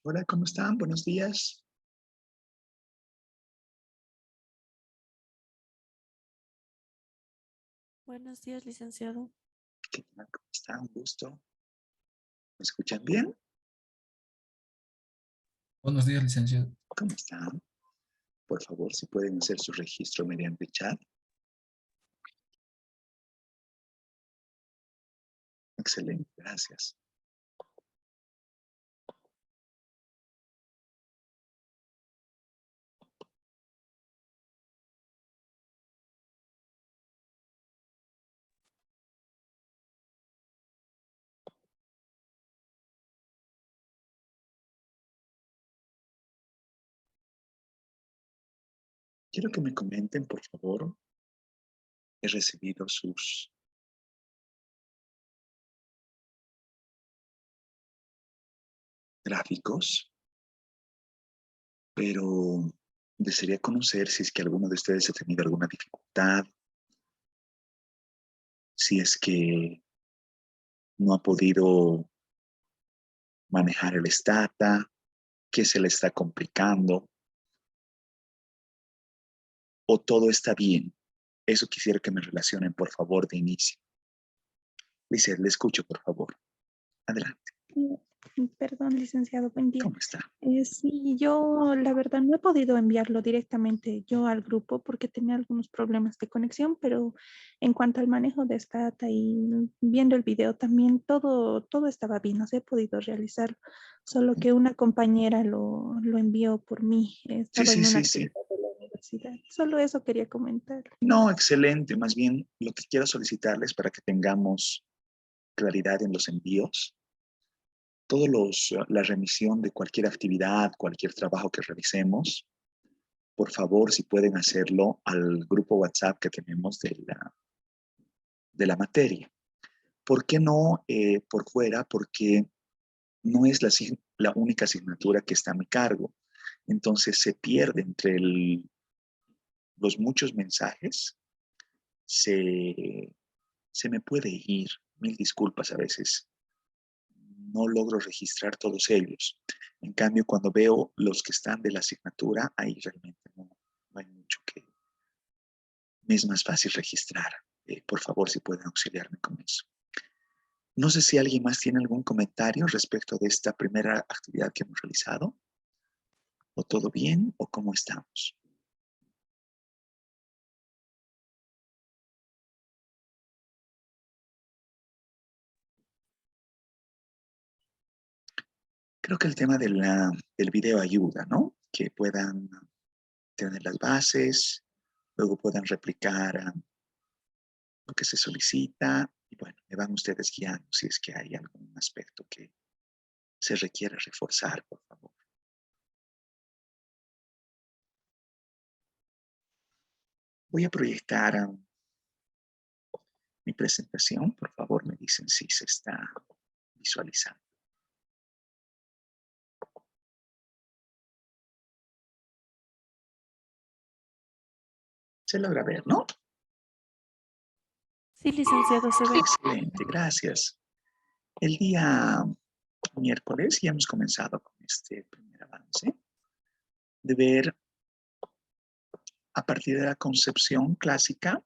Hola, ¿cómo están? Buenos días. Buenos días, licenciado. ¿Qué tal? ¿Cómo está? Un gusto. ¿Me escuchan bien? Buenos días, licenciado. ¿Cómo están? Por favor, si pueden hacer su registro mediante chat. Excelente, gracias. Quiero que me comenten, por favor. He recibido sus gráficos, pero desearía conocer si es que alguno de ustedes ha tenido alguna dificultad, si es que no ha podido manejar el Stata, qué se le está complicando, o todo está bien. Eso quisiera que me relacionen, por favor, de inicio. Lizeth, le escucho, por favor. Adelante. Perdón, licenciado, buen día. ¿Cómo está? Sí, yo la verdad no he podido enviarlo directamente yo al grupo porque tenía algunos problemas de conexión, pero en cuanto al manejo de esta data y viendo el video también, todo estaba bien, no se he podido realizarlo, solo que una compañera lo envió por mí, Sí, estaba sí, en una sí, sí. actividad de la universidad, solo eso quería comentar. No, excelente. Más bien, lo que quiero solicitarles para que tengamos claridad en los envíos, la remisión de cualquier actividad, cualquier trabajo que realicemos, por favor, si pueden hacerlo al grupo WhatsApp que tenemos de la materia. ¿Por qué no por fuera? Porque no es la única asignatura que está a mi cargo. Entonces se pierde entre los muchos mensajes, se, se me puede ir. Mil disculpas a veces. No logro registrar todos ellos. En cambio, cuando veo los que están de la asignatura, ahí realmente no hay mucho que... Me es más fácil registrar. Por favor, si pueden auxiliarme con eso. No sé si alguien más tiene algún comentario respecto de esta primera actividad que hemos realizado. ¿O todo bien o cómo estamos? Creo que el tema del video ayuda, ¿no? Que puedan tener las bases, luego puedan replicar lo que se solicita y bueno, me van ustedes guiando si es que hay algún aspecto que se requiera reforzar, por favor. Voy a proyectar mi presentación. Por favor, me dicen si se está visualizando. Se logra ver, ¿no? Sí, licenciado, se ve. Excelente, gracias. El día miércoles ya hemos comenzado con este primer avance de ver a partir de la concepción clásica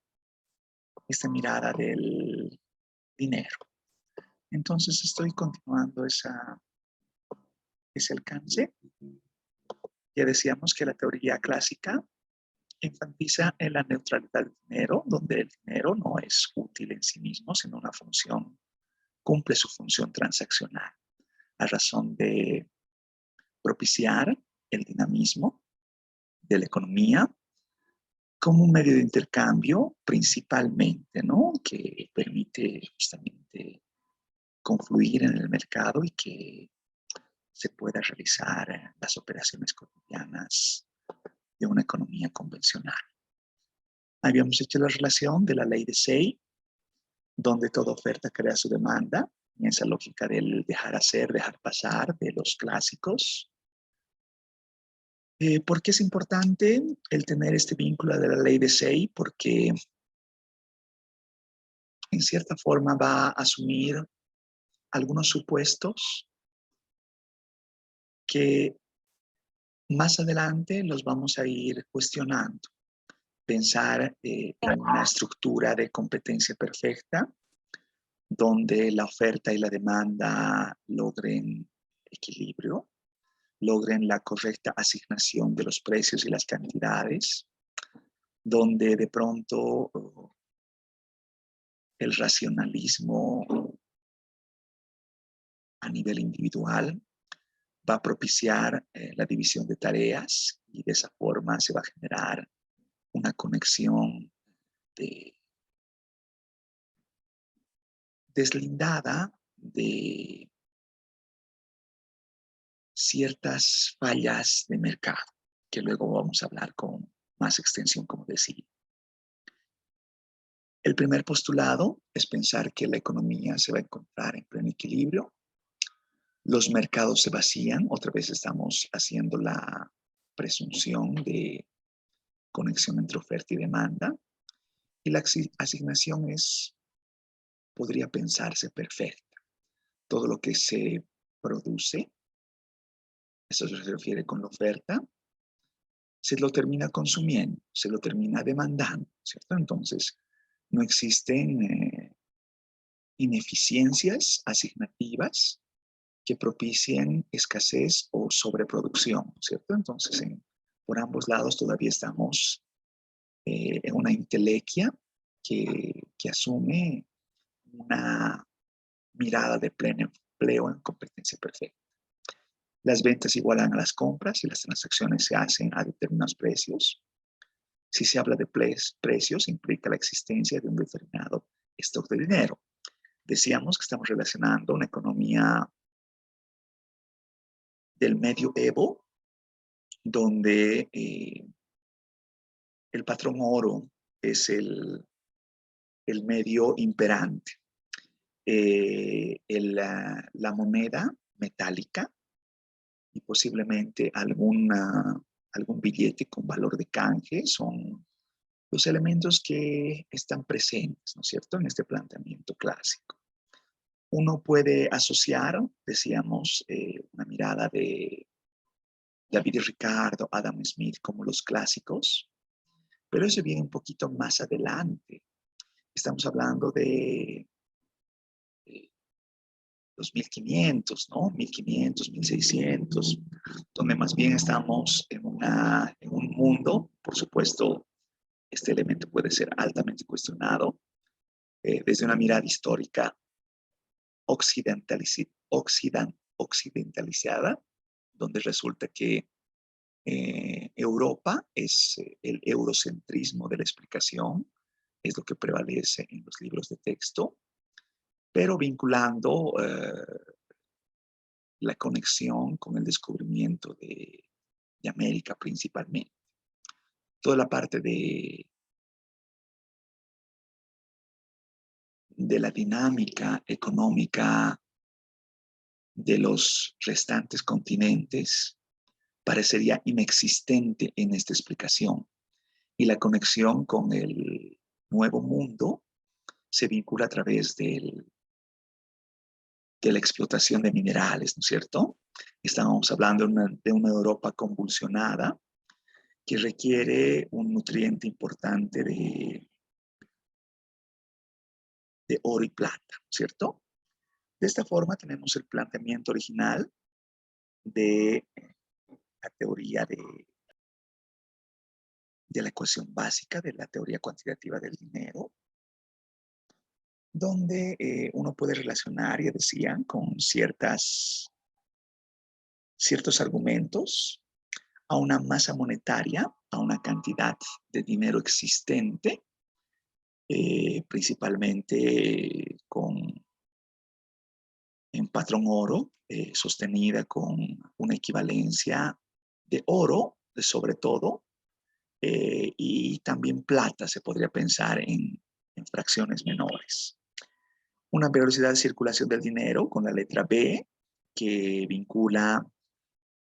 esta mirada del dinero. Entonces estoy continuando ese alcance. Ya decíamos que la teoría clásica enfatiza en la neutralidad del dinero, donde el dinero no es útil en sí mismo, sino una función, cumple su función transaccional, a razón de propiciar el dinamismo de la economía como un medio de intercambio principalmente, ¿no? Que permite justamente confluir en el mercado y que se pueda realizar las operaciones cotidianas de una economía convencional. Habíamos hecho la relación de la ley de Say, donde toda oferta crea su demanda, en esa lógica del dejar hacer, dejar pasar de los clásicos. ¿Por qué es importante el tener este vínculo de la ley de Say? Porque en cierta forma va a asumir algunos supuestos que más adelante los vamos a ir cuestionando. Pensar en una estructura de competencia perfecta, donde la oferta y la demanda logren equilibrio, logren la correcta asignación de los precios y las cantidades, donde de pronto el racionalismo a nivel individual va a propiciar la división de tareas y de esa forma se va a generar una conexión deslindada de ciertas fallas de mercado, que luego vamos a hablar con más extensión, como decía. El primer postulado es pensar que la economía se va a encontrar en pleno equilibrio. Los mercados se vacían. Otra vez estamos haciendo la presunción de conexión entre oferta y demanda. Y la asignación podría pensarse perfecta. Todo lo que se produce, eso se refiere con la oferta, se lo termina consumiendo, se lo termina demandando, ¿cierto? Entonces, no existen ineficiencias asignativas que propicien escasez o sobreproducción, ¿cierto? Entonces, por ambos lados todavía estamos en una entelequia que asume una mirada de pleno empleo en competencia perfecta. Las ventas igualan a las compras y las transacciones se hacen a determinados precios. Si se habla de precios, implica la existencia de un determinado stock de dinero. Decíamos que estamos relacionando una economía del medioevo, donde el patrón oro es el medio imperante. La moneda metálica y posiblemente algún billete con valor de canje son los elementos que están presentes, ¿no es cierto?, en este planteamiento clásico. Uno puede asociar, decíamos, una mirada de David Ricardo, Adam Smith como los clásicos, pero eso viene un poquito más adelante. Estamos hablando de los 1500, ¿no? 1500, 1600, donde más bien estamos en un mundo, por supuesto, este elemento puede ser altamente cuestionado desde una mirada histórica occidentalizada, donde resulta que Europa es el eurocentrismo de la explicación, es lo que prevalece en los libros de texto, pero vinculando la conexión con el descubrimiento de América principalmente. Toda la parte de la dinámica económica de los restantes continentes parecería inexistente en esta explicación. Y la conexión con el nuevo mundo se vincula a través de la explotación de minerales, ¿no es cierto? Estábamos hablando de una Europa convulsionada que requiere un nutriente importante de oro y plata, ¿cierto? De esta forma tenemos el planteamiento original de la teoría de la ecuación básica, de la teoría cuantitativa del dinero, donde uno puede relacionar, ya decían, con ciertos argumentos a una masa monetaria, a una cantidad de dinero existente, principalmente en patrón oro, sostenida con una equivalencia de oro, sobre todo, y también plata, se podría pensar en fracciones menores. Una velocidad de circulación del dinero con la letra B, que vincula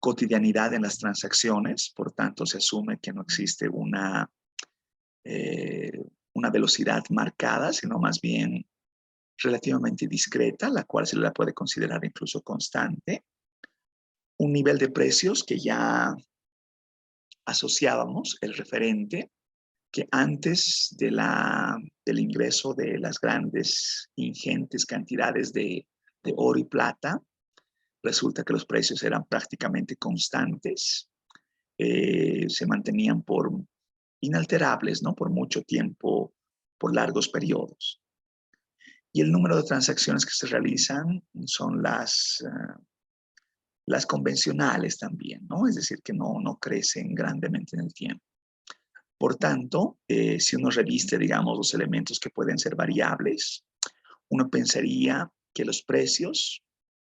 cotidianidad en las transacciones, por tanto se asume que no existe una velocidad marcada, sino más bien relativamente discreta, la cual se la puede considerar incluso constante. un nivel de precios que ya asociábamos, el referente, que antes del ingreso de las grandes, ingentes cantidades de oro y plata, resulta que los precios eran prácticamente constantes, se mantenían por inalterables, ¿no? Por mucho tiempo, por largos periodos. Y el número de transacciones que se realizan son las convencionales también, ¿no? Es decir, que no crecen grandemente en el tiempo. Por tanto, si uno reviste, digamos, los elementos que pueden ser variables, uno pensaría que los precios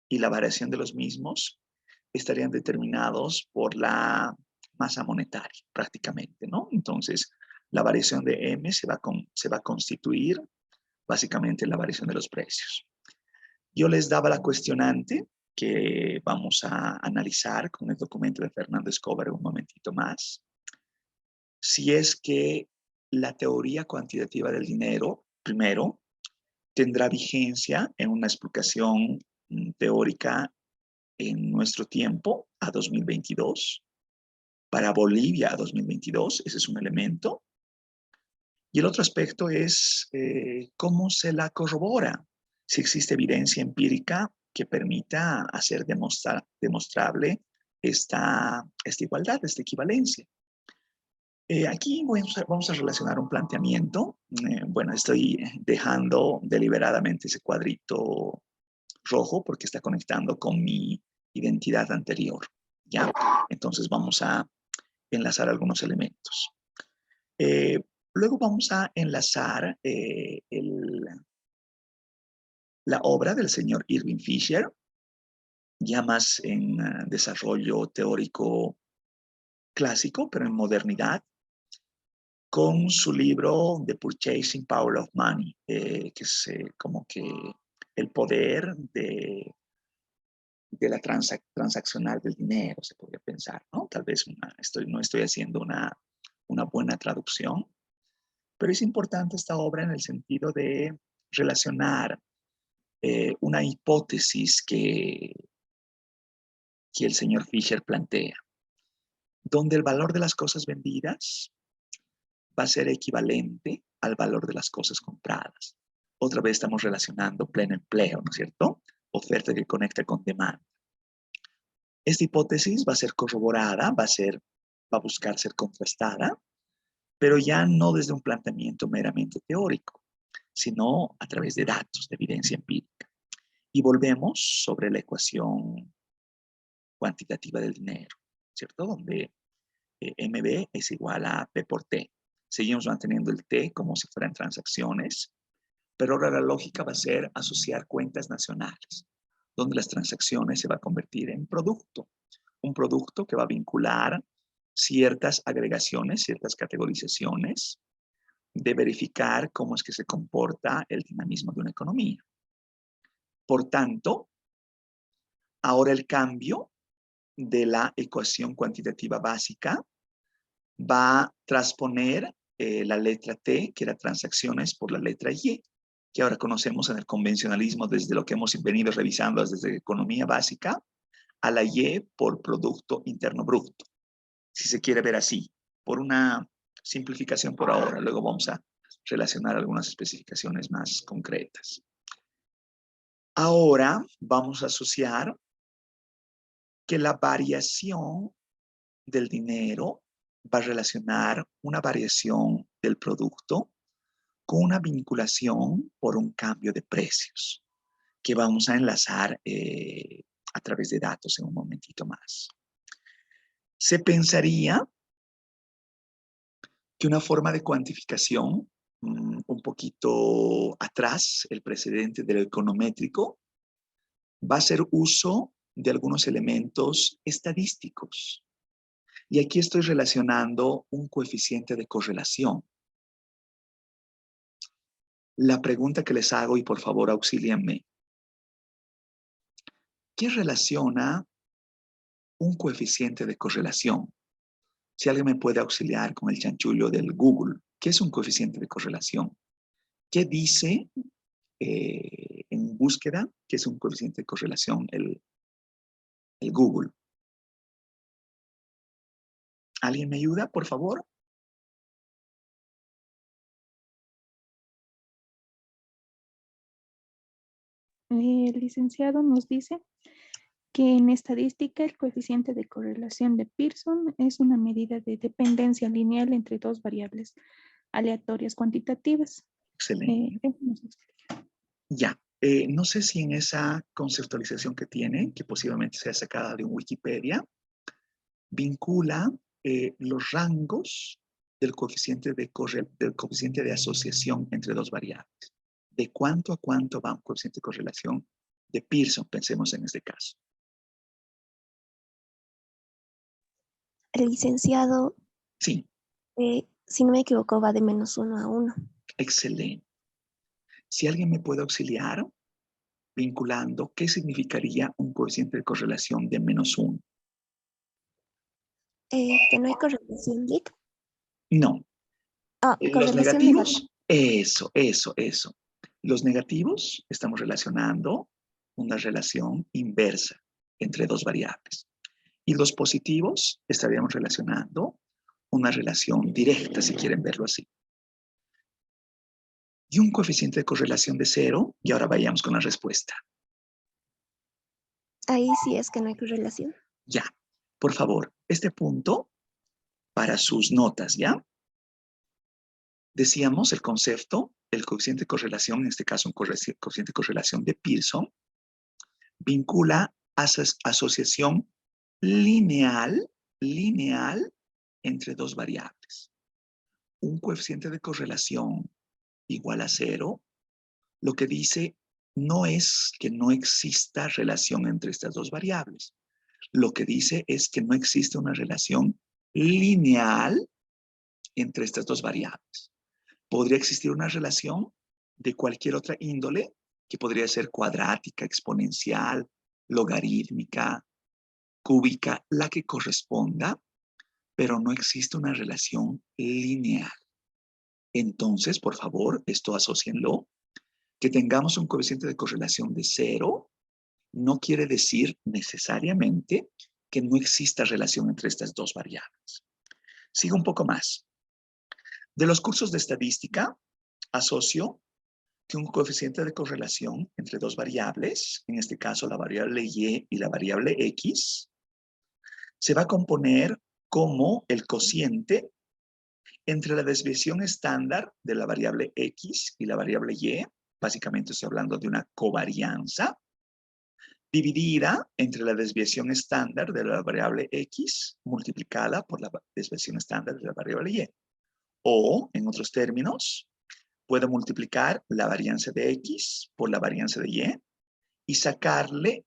y la variación de los mismos estarían determinados por la masa monetaria, prácticamente, ¿no? Entonces, la variación de M se va a constituir básicamente en la variación de los precios. Yo les daba la cuestionante que vamos a analizar con el documento de Fernando Escobar un momentito más. Si es que la teoría cuantitativa del dinero, primero, tendrá vigencia en una explicación teórica en nuestro tiempo, a 2022, para Bolivia a 2022, ese es un elemento. Y el otro aspecto es cómo se la corrobora, si existe evidencia empírica que permita hacer demostrable esta igualdad, esta equivalencia. Aquí vamos a relacionar un planteamiento. Bueno, estoy dejando deliberadamente ese cuadrito rojo porque está conectando con mi identidad anterior. ¿Ya? Entonces vamos a enlazar algunos elementos. Luego vamos a enlazar la obra del señor Irving Fisher, ya más en desarrollo teórico clásico, pero en modernidad, con su libro The Purchasing Power of Money, que es como que el poder de la transaccional del dinero, se podría pensar, ¿no? Tal vez no estoy haciendo una buena traducción, pero es importante esta obra en el sentido de relacionar una hipótesis que el señor Fisher plantea, donde el valor de las cosas vendidas va a ser equivalente al valor de las cosas compradas. Otra vez estamos relacionando pleno empleo, ¿no es cierto? Oferta que conecta con demanda. Esta hipótesis va a ser corroborada, va a buscar ser contrastada, pero ya no desde un planteamiento meramente teórico, sino a través de datos, de evidencia empírica. Y volvemos sobre la ecuación cuantitativa del dinero, ¿cierto? Donde MB es igual a P por T. Seguimos manteniendo el T como si fueran transacciones, pero ahora la lógica va a ser asociar cuentas nacionales, donde las transacciones se va a convertir en producto, un producto que va a vincular ciertas agregaciones, ciertas categorizaciones, de verificar cómo es que se comporta el dinamismo de una economía. Por tanto, ahora el cambio de la ecuación cuantitativa básica va a transponer la letra T, que era transacciones, por la letra Y, que ahora conocemos en el convencionalismo desde lo que hemos venido revisando desde economía básica, a la Y por Producto Interno Bruto, si se quiere ver así, por una simplificación por ahora. Luego vamos a relacionar algunas especificaciones más concretas. Ahora vamos a asociar que la variación del dinero va a relacionar una variación del producto con una vinculación por un cambio de precios, que vamos a enlazar a través de datos en un momentito más. Se pensaría que una forma de cuantificación, un poquito atrás, el precedente del econométrico, va a hacer uso de algunos elementos estadísticos. Y aquí estoy relacionando un coeficiente de correlación. La pregunta que les hago, y por favor auxílienme, ¿qué relaciona un coeficiente de correlación? Si alguien me puede auxiliar con el chanchullo del Google, ¿qué es un coeficiente de correlación? ¿Qué dice en búsqueda que es un coeficiente de correlación el Google? ¿Alguien me ayuda, por favor? El licenciado nos dice que en estadística el coeficiente de correlación de Pearson es una medida de dependencia lineal entre dos variables aleatorias cuantitativas. Excelente. Nos explica. Ya. No sé si en esa conceptualización que tiene, que posiblemente sea sacada de un Wikipedia, vincula los rangos del coeficiente de asociación entre dos variables. ¿De cuánto a cuánto va un coeficiente de correlación de Pearson? Pensemos en este caso. El licenciado, Sí, si no me equivoco, va de -1 a 1. excelente. Si alguien me puede auxiliar vinculando, ¿qué significaría un coeficiente de correlación de -1? Que no hay correlación LIC. No. Los Correlación negativa. negativos, eso. Los negativos estamos relacionando una relación inversa entre dos variables. Y los positivos estaríamos relacionando una relación directa, si quieren verlo así. Y un coeficiente de correlación de 0, y ahora vayamos con la respuesta. Ahí sí es que no hay correlación. Ya, por favor, este punto para sus notas, ¿ya? Decíamos el concepto, el coeficiente de correlación, en este caso un coeficiente de correlación de Pearson, vincula asociación lineal entre dos variables. Un coeficiente de correlación igual a 0, lo que dice no es que no exista relación entre estas dos variables. Lo que dice es que no existe una relación lineal entre estas dos variables. Podría existir una relación de cualquier otra índole, que podría ser cuadrática, exponencial, logarítmica, cúbica, la que corresponda, pero no existe una relación lineal. Entonces, por favor, esto asócienlo. Que tengamos un coeficiente de correlación de 0 no quiere decir necesariamente que no exista relación entre estas dos variables. Sigo un poco más. De los cursos de estadística, asocio que un coeficiente de correlación entre dos variables, en este caso la variable y la variable x, se va a componer como el cociente entre la desviación estándar de la variable x y la variable y, básicamente estoy hablando de una covarianza, dividida entre la desviación estándar de la variable x multiplicada por la desviación estándar de la variable y. O, en otros términos, puedo multiplicar la varianza de x por la varianza de y sacarle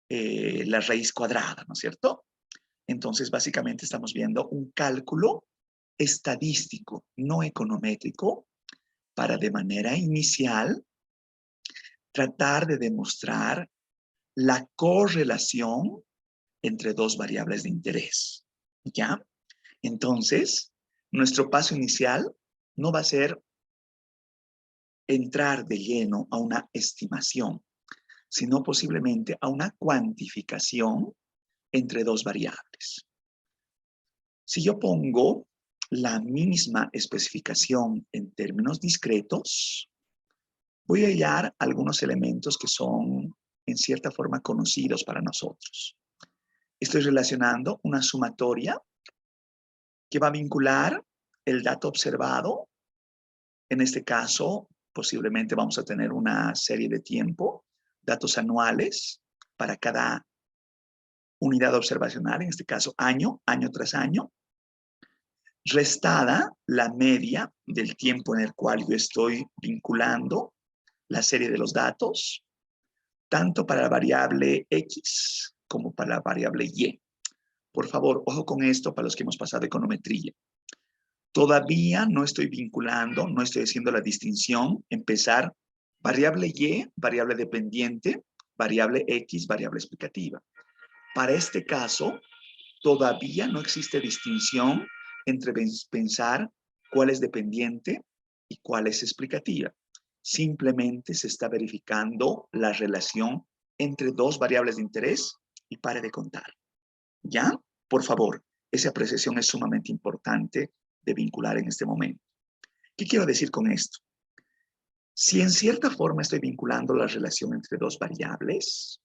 la raíz cuadrada, ¿no es cierto? Entonces, básicamente estamos viendo un cálculo estadístico, no econométrico, para de manera inicial tratar de demostrar la correlación entre dos variables de interés. ¿Ya? Entonces, nuestro paso inicial no va a ser entrar de lleno a una estimación, sino posiblemente a una cuantificación entre dos variables. Si yo pongo la misma especificación en términos discretos, voy a hallar algunos elementos que son en cierta forma conocidos para nosotros. Estoy relacionando una sumatoria que va a vincular el dato observado. En este caso, posiblemente vamos a tener una serie de tiempo, datos anuales para cada unidad observacional, en este caso año tras año, restada la media del tiempo en el cual yo estoy vinculando la serie de los datos, tanto para la variable X como para la variable Y. Por favor, ojo con esto para los que hemos pasado econometría. Todavía no estoy vinculando, no estoy haciendo la distinción, empezar variable Y, variable dependiente, variable X, variable explicativa. Para este caso, todavía no existe distinción entre pensar cuál es dependiente y cuál es explicativa. Simplemente se está verificando la relación entre dos variables de interés y pare de contar. ¿Ya? Por favor, esa apreciación es sumamente importante de vincular en este momento. ¿Qué quiero decir con esto? Si en cierta forma estoy vinculando la relación entre dos variables,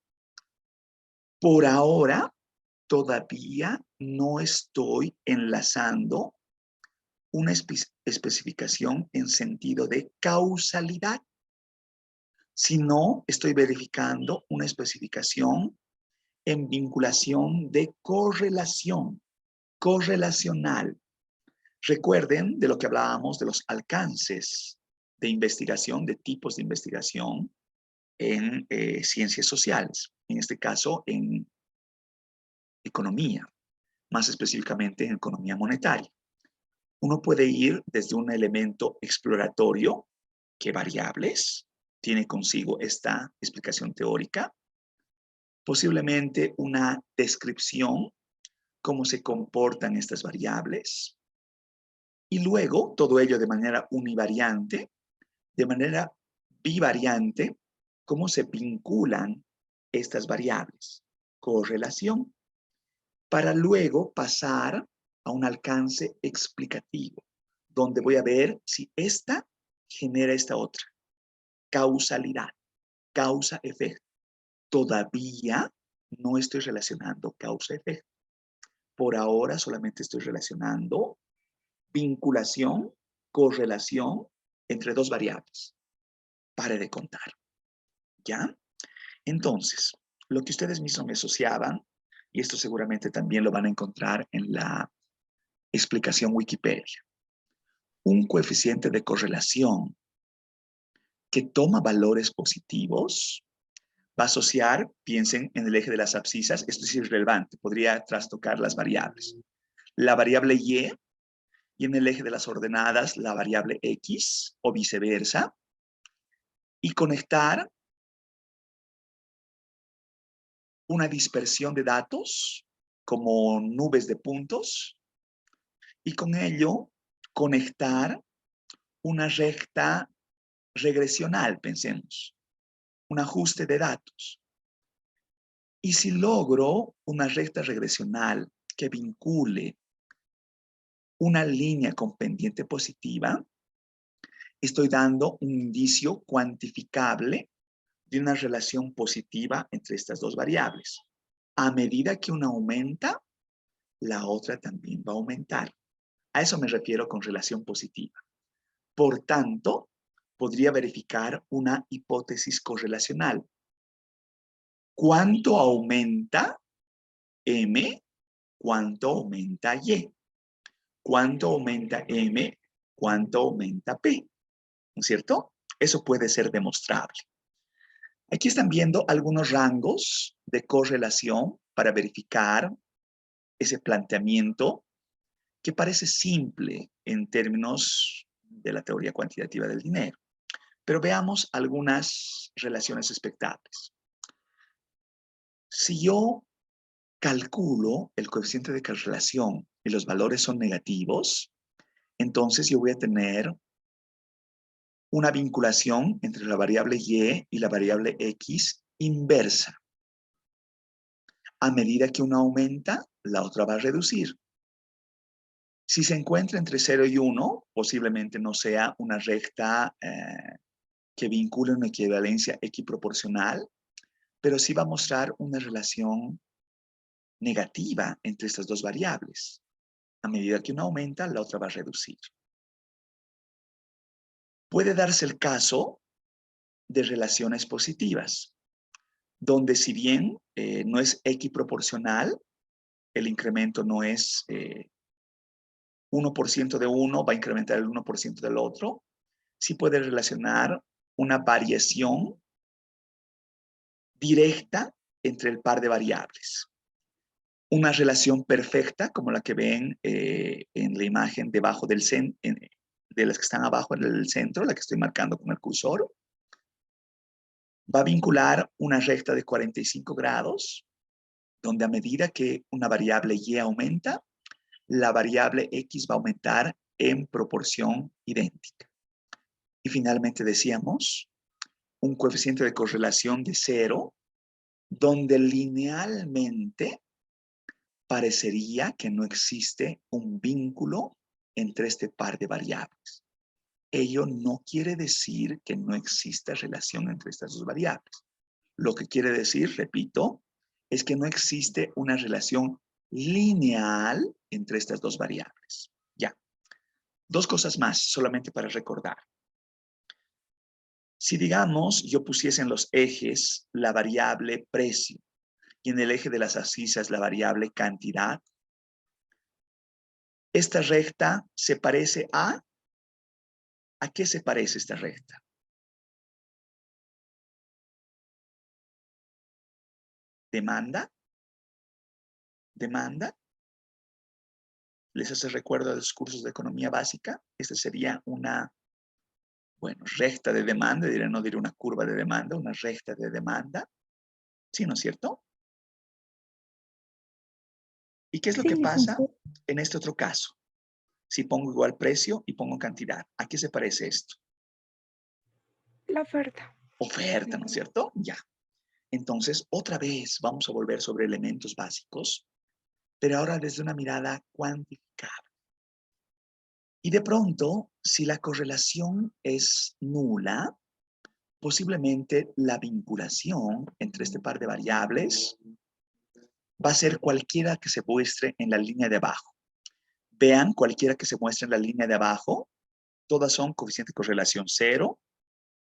por ahora todavía no estoy enlazando una especificación en sentido de causalidad, sino estoy verificando una especificación en vinculación de correlación, correlacional. Recuerden de lo que hablábamos de los alcances de investigación, de tipos de investigación en ciencias sociales, en este caso en economía, más específicamente en economía monetaria. Uno puede ir desde un elemento exploratorio, ¿qué variables tiene consigo esta explicación teórica? Posiblemente una descripción, cómo se comportan estas variables. Y luego, todo ello de manera univariante, de manera bivariante, cómo se vinculan estas variables. Correlación. Para luego pasar a un alcance explicativo, donde voy a ver si esta genera esta otra. Causalidad, causa-efecto. Todavía no estoy relacionando causa-efecto. Por ahora solamente estoy relacionando vinculación, correlación entre dos variables. Pare de contar. ¿Ya? Entonces, lo que ustedes mismos me asociaban, y esto seguramente también lo van a encontrar en la explicación Wikipedia. Un coeficiente de correlación que toma valores positivos va a asociar, piensen en el eje de las abscisas, esto es irrelevante, podría trastocar las variables. La variable y en el eje de las ordenadas la variable X o viceversa, y conectar una dispersión de datos como nubes de puntos y con ello conectar una recta regresional, pensemos, un ajuste de datos. Y si logro una recta regresional que vincule una línea con pendiente positiva, estoy dando un indicio cuantificable de una relación positiva entre estas dos variables. A medida que una aumenta, la otra también va a aumentar. A eso me refiero con relación positiva. Por tanto, podría verificar una hipótesis correlacional. ¿Cuánto aumenta M? ¿Cuánto aumenta Y? ¿Cuánto aumenta M? ¿Cuánto aumenta P? ¿No es cierto? Eso puede ser demostrable. Aquí están viendo algunos rangos de correlación para verificar ese planteamiento que parece simple en términos de la teoría cuantitativa del dinero. Pero veamos algunas relaciones expectables. Si yo calculo el coeficiente de correlación y los valores son negativos, entonces yo voy a tener una vinculación entre la variable Y la variable X inversa. A medida que una aumenta, la otra va a reducir. Si se encuentra entre 0 y 1, posiblemente no sea una recta que vincule una equivalencia equiproporcional, pero sí va a mostrar una relación negativa entre estas dos variables. A medida que una aumenta, la otra va a reducir. Puede darse el caso de relaciones positivas, donde si bien no es equiproporcional, el incremento no es 1% de uno, va a incrementar el 1% del otro, sí puede relacionar una variación directa entre el par de variables. Una relación perfecta, como la que ven en la imagen debajo del centro, de las que están abajo en el centro, la que estoy marcando con el cursor, va a vincular una recta de 45 grados, donde a medida que una variable Y aumenta, la variable X va a aumentar en proporción idéntica. Y finalmente decíamos, un coeficiente de correlación de 0, donde linealmente parecería que no existe un vínculo entre este par de variables. Ello no quiere decir que no exista relación entre estas dos variables. Lo que quiere decir, repito, es que no existe una relación lineal entre estas dos variables. Ya. Dos cosas más, solamente para recordar. Si, digamos, yo pusiese en los ejes la variable precio y en el eje de las abscisas la variable cantidad, esta recta se parece a... ¿A qué se parece esta recta? ¿Demanda? ¿Demanda? ¿Les hace recuerdo a los cursos de economía básica? Esta sería una, bueno, recta de demanda, no diré una curva de demanda, una recta de demanda. ¿Sí, no es cierto? ¿Y qué es lo Sí, que pasa licenciado. en este otro caso? Si pongo igual precio y pongo cantidad, ¿a qué se parece esto? La oferta. Oferta, ¿no es cierto? Ya. Entonces, otra vez vamos a volver sobre elementos básicos, pero ahora desde una mirada cuantificable. Y de pronto, si la correlación es nula, posiblemente la vinculación entre este par de variables va a ser cualquiera que se muestre en la línea de abajo. Vean, cualquiera que se muestre en la línea de abajo, todas son coeficiente de correlación 0,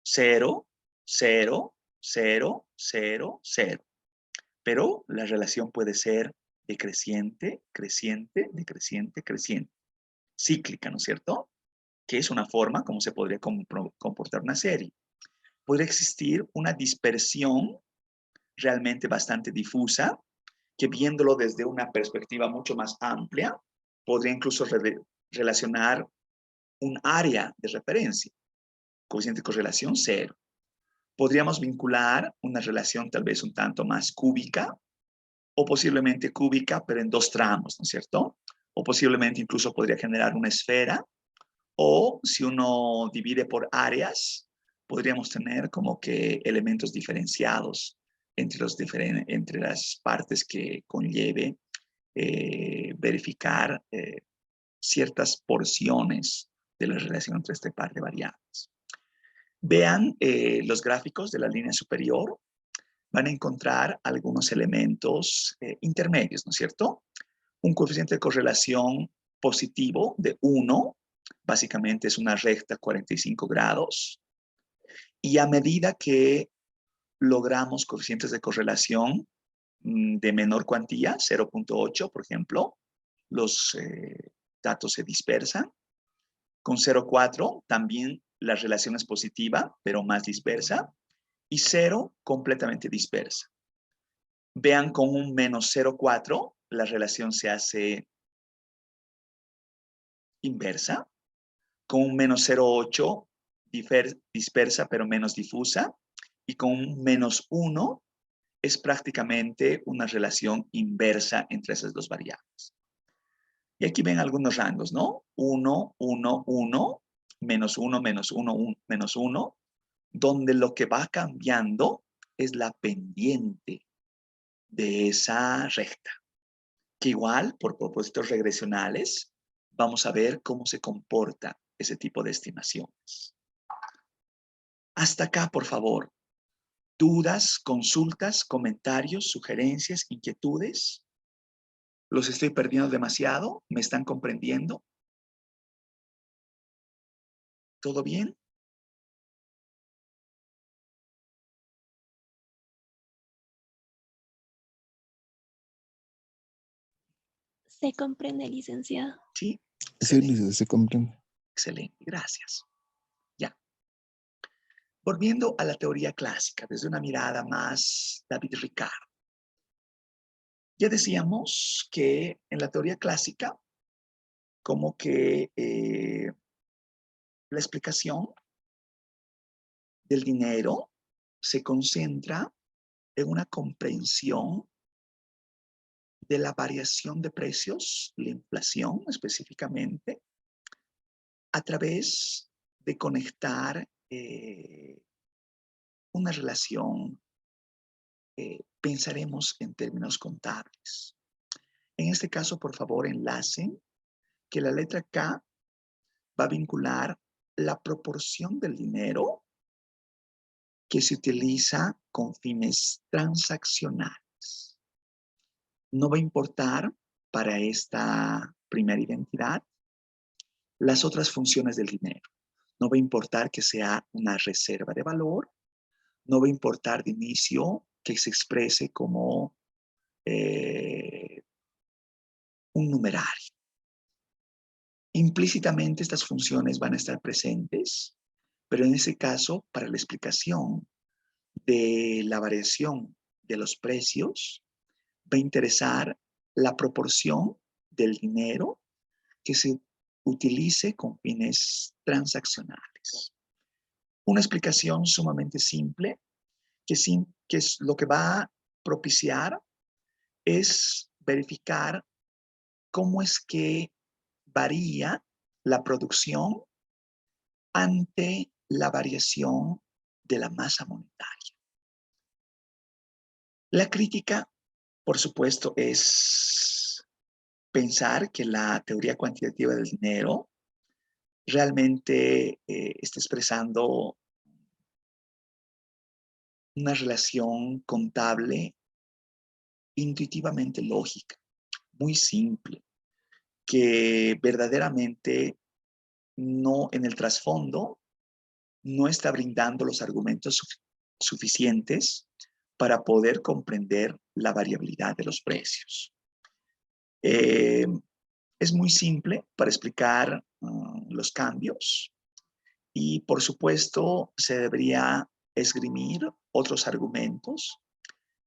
0, 0, 0, 0, 0. Pero la relación puede ser decreciente, creciente, decreciente, creciente. Cíclica, ¿no es cierto? Que es una forma como se podría comportar una serie. Podría existir una dispersión realmente bastante difusa, que viéndolo desde una perspectiva mucho más amplia, podría incluso relacionar un área de referencia, coeficiente de correlación 0. Podríamos vincular una relación tal vez un tanto más cúbica, o posiblemente cúbica, pero en dos tramos, ¿no es cierto? O posiblemente incluso podría generar una esfera, o si uno divide por áreas, podríamos tener como que elementos diferenciados entre las partes que conlleve verificar ciertas porciones de la relación entre este par de variables. Vean los gráficos de la línea superior, van a encontrar algunos elementos intermedios, ¿no es cierto? Un coeficiente de correlación positivo de 1, básicamente es una recta 45 grados, y a medida que logramos coeficientes de correlación de menor cuantía, 0.8, por ejemplo, los datos se dispersan. Con 0.4 también la relación es positiva, pero más dispersa. Y 0 completamente dispersa. Vean con un menos 0.4 la relación se hace inversa. Con un menos 0.8 dispersa pero menos difusa. Y con un menos 1 es prácticamente una relación inversa entre esas dos variables. Y aquí ven algunos rangos, ¿no? 1, 1, 1, menos 1, menos 1, menos 1, donde lo que va cambiando es la pendiente de esa recta, que igual, por propósitos regresionales, vamos a ver cómo se comporta ese tipo de estimaciones. Hasta acá, por favor. ¿Dudas, consultas, comentarios, sugerencias, inquietudes? ¿Los estoy perdiendo demasiado? ¿Me están comprendiendo? ¿Todo bien? Se comprende, licenciado. Sí, Sí, excelente, se comprende. excelente, gracias. Ya. Volviendo a la teoría clásica, desde una mirada más David Ricardo. Ya decíamos que en la teoría clásica, como que la explicación del dinero se concentra en una comprensión de la variación de precios, la inflación específicamente, a través de conectar una relación, pensaremos en términos contables. En este caso, por favor, enlacen que la letra K va a vincular la proporción del dinero que se utiliza con fines transaccionales. No va a importar para esta primera identidad las otras funciones del dinero. No va a importar que sea una reserva de valor. No va a importar de inicio que se exprese como un numerario. Implícitamente estas funciones van a estar presentes, pero en ese caso, para la explicación de la variación de los precios, va a interesar la proporción del dinero que se utilice con fines transaccionales. Una explicación sumamente simple que es lo que va a propiciar es verificar cómo es que varía la producción ante la variación de la masa monetaria. La crítica, por supuesto, es pensar que la teoría cuantitativa del dinero realmente está expresando una relación contable intuitivamente lógica, muy simple, que verdaderamente no en el trasfondo no está brindando los argumentos suficientes para poder comprender la variabilidad de los precios. Es muy simple para explicar los cambios y, por supuesto, se debería esgrimir otros argumentos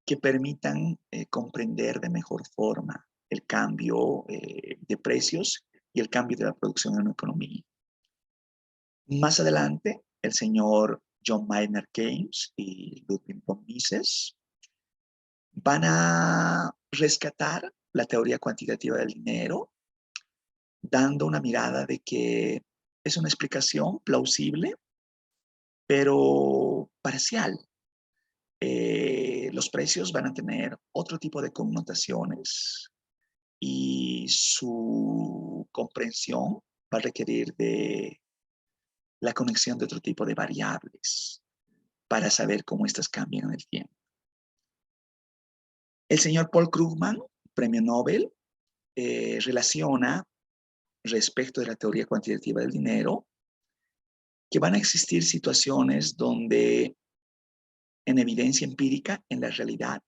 que permitan comprender de mejor forma el cambio de precios y el cambio de la producción en una economía. Más adelante, el señor John Maynard Keynes y Ludwig von Mises van a rescatar la teoría cuantitativa del dinero, dando una mirada de que es una explicación plausible, pero parcial. Los precios van a tener otro tipo de connotaciones y su comprensión va a requerir de la conexión de otro tipo de variables para saber cómo estas cambian en el tiempo. El señor Paul Krugman, premio Nobel, relaciona respecto de la teoría cuantitativa del dinero que van a existir situaciones donde en evidencia empírica, en la realidad,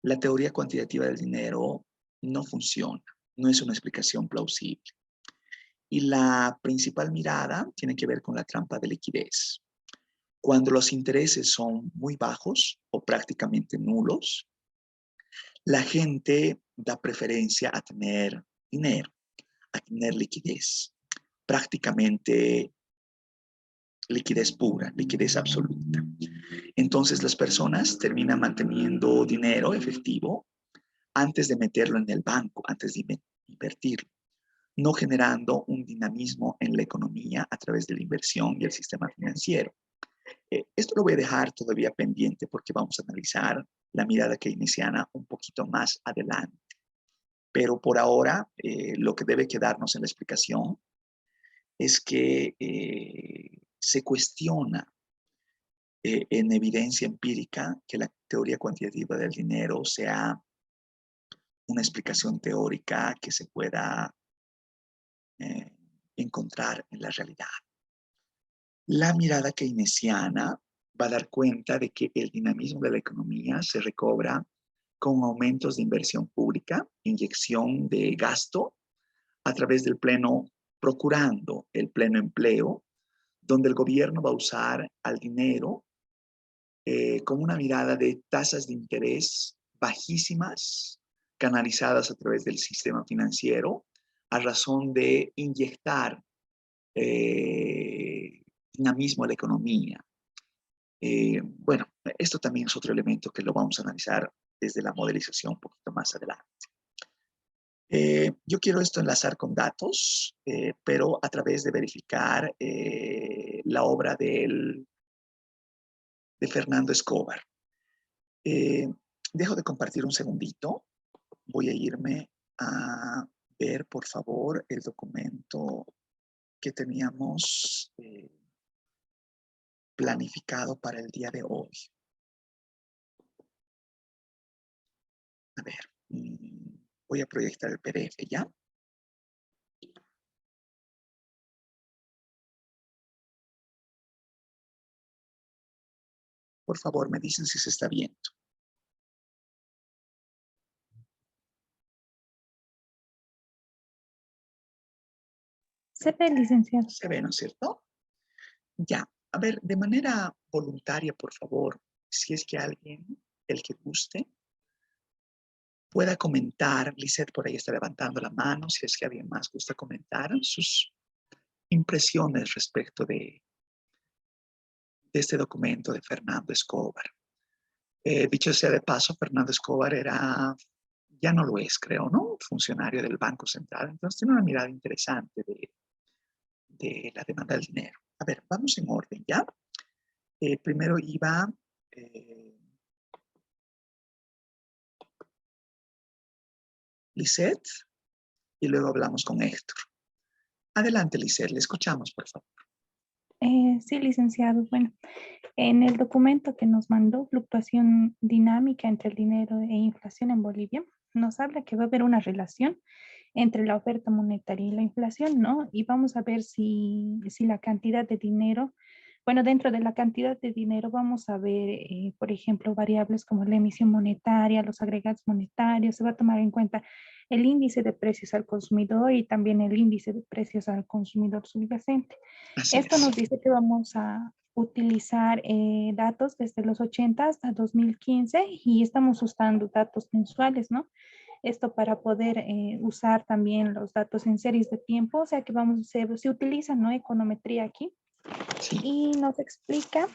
la teoría cuantitativa del dinero no funciona, no es una explicación plausible. Y la principal mirada tiene que ver con la trampa de liquidez. Cuando los intereses son muy bajos o prácticamente nulos, la gente da preferencia a tener dinero, a tener liquidez, prácticamente liquidez pura, liquidez absoluta. Entonces las personas terminan manteniendo dinero efectivo antes de meterlo en el banco, antes de invertirlo, no generando un dinamismo en la economía a través de la inversión y el sistema financiero. Esto lo voy a dejar todavía pendiente porque vamos a analizar la mirada keynesiana un poquito más adelante. Pero por ahora, lo que debe quedarnos en la explicación es que se cuestiona en evidencia empírica que la teoría cuantitativa del dinero sea una explicación teórica que se pueda encontrar en la realidad. La mirada keynesiana va a dar cuenta de que el dinamismo de la economía se recobra con aumentos de inversión pública, inyección de gasto a través del pleno, procurando el pleno empleo, donde el gobierno va a usar al dinero con una mirada de tasas de interés bajísimas, canalizadas a través del sistema financiero, a razón de inyectar dinamismo a la economía. Bueno, esto también es otro elemento que lo vamos a analizar desde la modelización un poquito más adelante. Yo quiero esto enlazar con datos, pero a través de verificar la obra de Fernando Escobar. Dejo de compartir un segundito voy a irme a ver, por favor, el documento que teníamos planificado para el día de hoy. A ver, voy a proyectar el PDF, ¿ya? Por favor, me dicen si se está viendo. Se ve, licenciado. Se ve, ¿no es cierto? Ya. A ver, de manera voluntaria, por favor, si es que alguien, el que guste, pueda comentar. Lisette por ahí está levantando la mano, si es que alguien más gusta comentar sus impresiones respecto de este documento de Fernando Escobar. Dicho sea de paso, Fernando Escobar ya no lo es, creo, ¿no? Funcionario del Banco Central. Entonces tiene una mirada interesante de la demanda del dinero. A ver, vamos en orden, ¿ya? Primero iba Lisette y luego hablamos con Héctor. Adelante, Lisette, le escuchamos, por favor. Sí, licenciado. Bueno, en el documento que nos mandó, Fluctuación dinámica entre el dinero e inflación en Bolivia, nos habla que va a haber una relación entre la oferta monetaria y la inflación, ¿no? Y vamos a ver si la cantidad de dinero, bueno, dentro de la cantidad de dinero vamos a ver, por ejemplo, variables como la emisión monetaria, los agregados monetarios, se va a tomar en cuenta el índice de precios al consumidor y también el índice de precios al consumidor subyacente. Así Esto es. nos dice que vamos a utilizar datos desde los 80 hasta 2015 y estamos usando datos mensuales, ¿no? Esto para poder usar también los datos en series de tiempo, o sea que se utiliza, ¿no? Econometría aquí. Sí. Y nos explica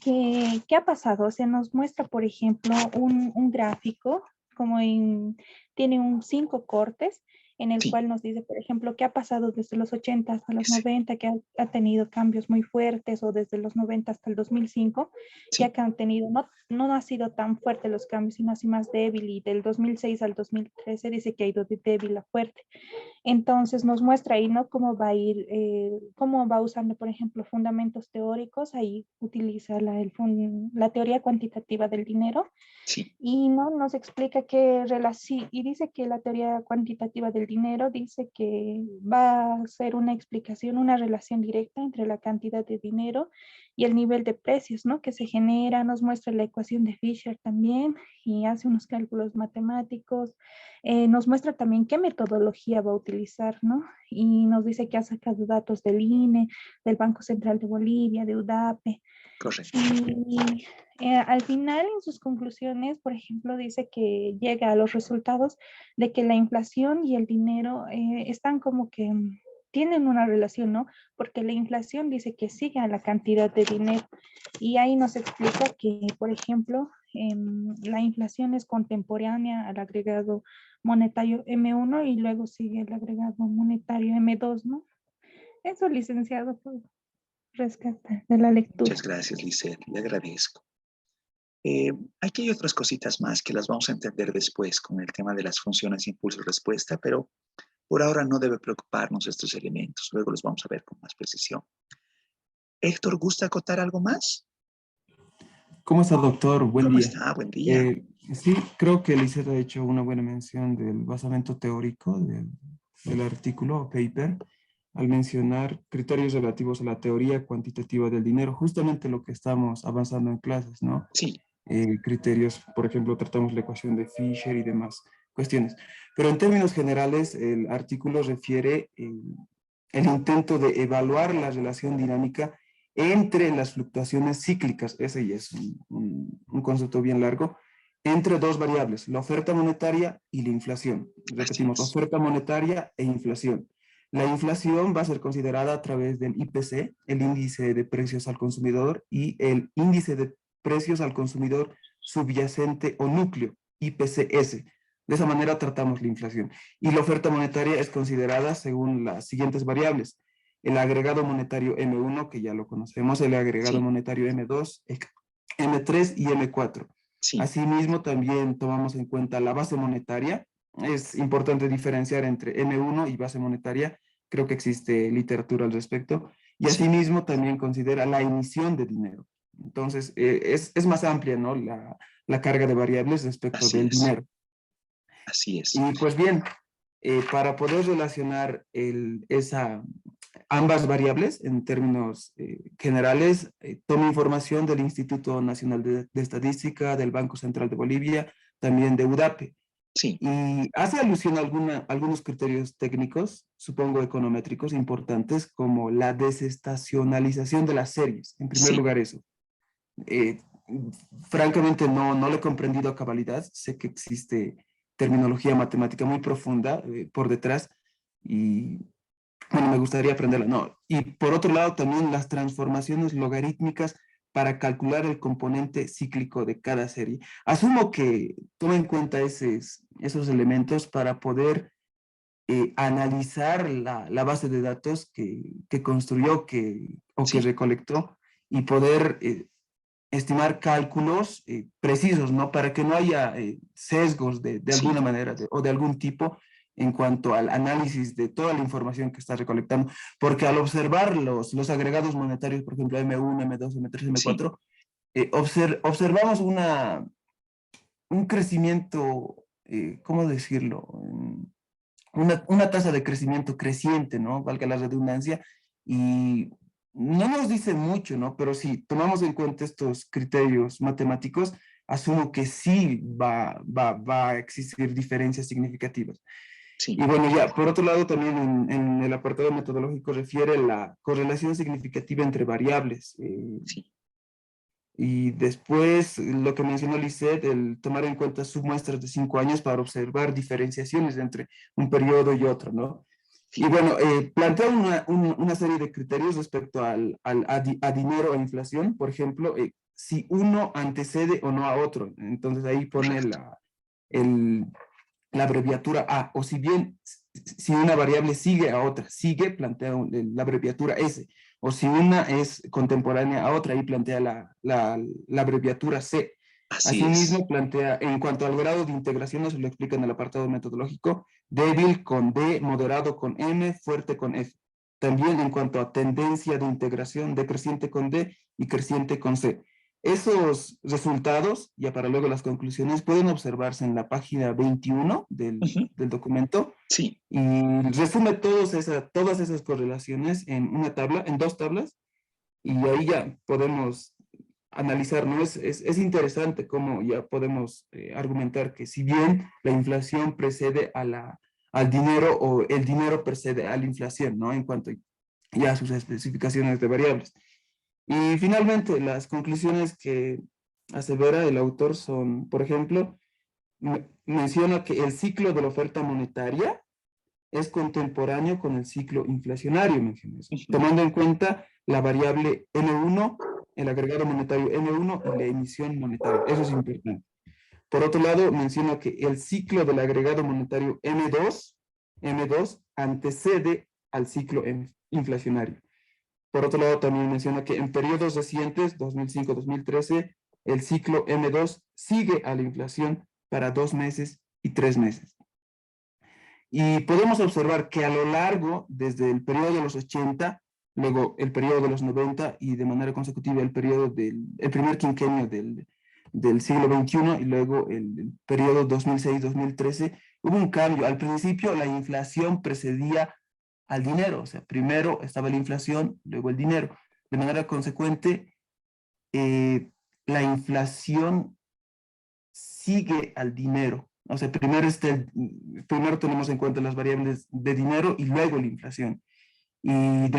qué ha pasado. O sea, nos muestra, por ejemplo, un gráfico como tiene 5 cortes en el Sí. cual nos dice, por ejemplo, qué ha pasado desde los 80 hasta los Sí. 90, que ha tenido cambios muy fuertes, o desde los 90 hasta el 2005, Sí. que han tenido, no ha sido tan fuerte los cambios, sino así más débil, y del 2006 al 2013 dice que ha ido de débil a fuerte. Entonces nos muestra ahí, ¿no? Cómo va a ir, cómo va usando, por ejemplo, fundamentos teóricos. Ahí utiliza la teoría cuantitativa del dinero. Sí. Y no nos explica qué relación, y dice que la teoría cuantitativa del dinero dice que va a ser una explicación, una relación directa entre la cantidad de dinero y el nivel de precios, ¿no? Que se genera. Nos muestra la ecuación de Fisher también y hace unos cálculos matemáticos. Nos muestra también qué metodología va a utilizar, ¿no? Y nos dice que ha sacado datos del INE, del Banco Central de Bolivia, de UDAPE. Correcto. Y al final, en sus conclusiones, por ejemplo, dice que llega a los resultados de que la inflación y el dinero están como que tienen una relación, ¿no? Porque la inflación dice que sigue a la cantidad de dinero. Y ahí nos explica que, por ejemplo, la inflación es contemporánea al agregado monetario M1 y luego sigue el agregado monetario M2, ¿no? Eso, licenciado, por rescatar de la lectura. Muchas gracias, Lisette, le agradezco. Aquí hay otras cositas más que las vamos a entender después con el tema de las funciones impulso-respuesta, pero por ahora no debe preocuparnos estos elementos. Luego los vamos a ver con más precisión. Héctor, ¿gusta acotar algo más? ¿Cómo está, doctor? Buen ¿Cómo día. está? Buen día. Sí, creo que Lisette ha hecho una buena mención del basamento teórico del artículo o paper al mencionar criterios relativos a la teoría cuantitativa del dinero, justamente lo que estamos avanzando en clases, ¿no? Sí. Criterios, por ejemplo, tratamos la ecuación de Fisher y demás cuestiones. Pero en términos generales, el artículo refiere el intento de evaluar la relación dinámica entre las fluctuaciones cíclicas, ese ya es un concepto bien largo, entre dos variables, la oferta monetaria y la inflación. Repetimos, oferta monetaria e inflación. La inflación va a ser considerada a través del IPC, el índice de precios al consumidor, y el índice de precios al consumidor subyacente o núcleo, IPCS. De esa manera tratamos la inflación. Y la oferta monetaria es considerada según las siguientes variables: el agregado monetario M1, que ya lo conocemos, el agregado monetario M2, M3 y M4. Sí, Asimismo, también tomamos en cuenta la base monetaria. Es importante diferenciar entre M1 y base monetaria. Creo que existe literatura al respecto. Y sí, asimismo también considera la emisión de dinero. Entonces, es más amplia, ¿no? La carga de variables respecto así del es, dinero. así es. Y pues bien, para poder relacionar ambas variables en términos generales, tomo información del Instituto Nacional de Estadística, del Banco Central de Bolivia, también de UDAPE. Sí, Y hace alusión a algunos criterios técnicos, supongo econométricos, importantes, como la desestacionalización de las series. En primer sí, lugar, eso. Eh, Francamente, no lo he comprendido a cabalidad. Sé que existe terminología matemática muy profunda por detrás y bueno, me gustaría aprenderla. No. Y por otro lado, también las transformaciones logarítmicas para calcular el componente cíclico de cada serie. Asumo que toma en cuenta esos elementos para poder analizar la base de datos que construyó o que sí, recolectó y poder estimar cálculos precisos, ¿no? Para que no haya sesgos de sí, alguna manera o de algún tipo en cuanto al análisis de toda la información que está recolectando, porque al observar los agregados monetarios, por ejemplo, M1, M2, M3, sí, M4, observamos un crecimiento, ¿cómo decirlo? Una tasa de crecimiento creciente, ¿no? Valga la redundancia, y no nos dice mucho, ¿no? Pero si tomamos en cuenta estos criterios matemáticos, asumo que sí va a existir diferencias significativas. sí, Y bueno, ya, por otro lado, también en el apartado metodológico refiere la correlación significativa entre variables. sí, Y después, lo que mencionó Lisette, el tomar en cuenta submuestras de 5 años para observar diferenciaciones entre un periodo y otro, ¿no? Y sí, bueno, plantea una serie de criterios respecto a dinero e inflación, por ejemplo, si uno antecede o no a otro. Entonces ahí pone correcto. el, la abreviatura A, o si bien si una variable sigue a otra, sigue, plantea la abreviatura S, o si una es contemporánea a otra, ahí plantea la abreviatura C. Así es. Asimismo, plantea, en cuanto al grado de integración, nos lo explica en el apartado metodológico, débil con D, moderado con M, fuerte con F. También en cuanto a tendencia de integración, decreciente con D y creciente con C. Esos resultados, ya para luego las conclusiones, pueden observarse en la página 21 Ujú, del documento sí, y resume todas esas correlaciones en una tabla, en 2 tablas, y ahí ya podemos analizar, ¿no? Es interesante cómo ya podemos argumentar que si bien la inflación precede al dinero o el dinero precede a la inflación, ¿no? En cuanto ya a sus especificaciones de variables. Y finalmente, las conclusiones que asevera el autor son, por ejemplo, menciona que el ciclo de la oferta monetaria es contemporáneo con el ciclo inflacionario, menciona eso, ujú, tomando en cuenta la variable M1, el agregado monetario M1 y la emisión monetaria. Eso es importante. Por otro lado, menciona que el ciclo del agregado monetario M2 antecede al ciclo inflacionario. Por otro lado, también menciona que en periodos recientes, 2005-2013, el ciclo M2 sigue a la inflación para 2 meses y 3 meses. Y podemos observar que a lo largo, desde el periodo de los 80, luego el periodo de los 90 y de manera consecutiva el primer quinquenio del siglo XXI y luego el periodo 2006-2013, hubo un cambio. Al principio la inflación precedía al dinero, o sea, primero estaba la inflación, luego el dinero. De manera consecuente, eh, la inflación sigue al dinero. O sea, primero tenemos en cuenta las variables de dinero y luego la inflación. Y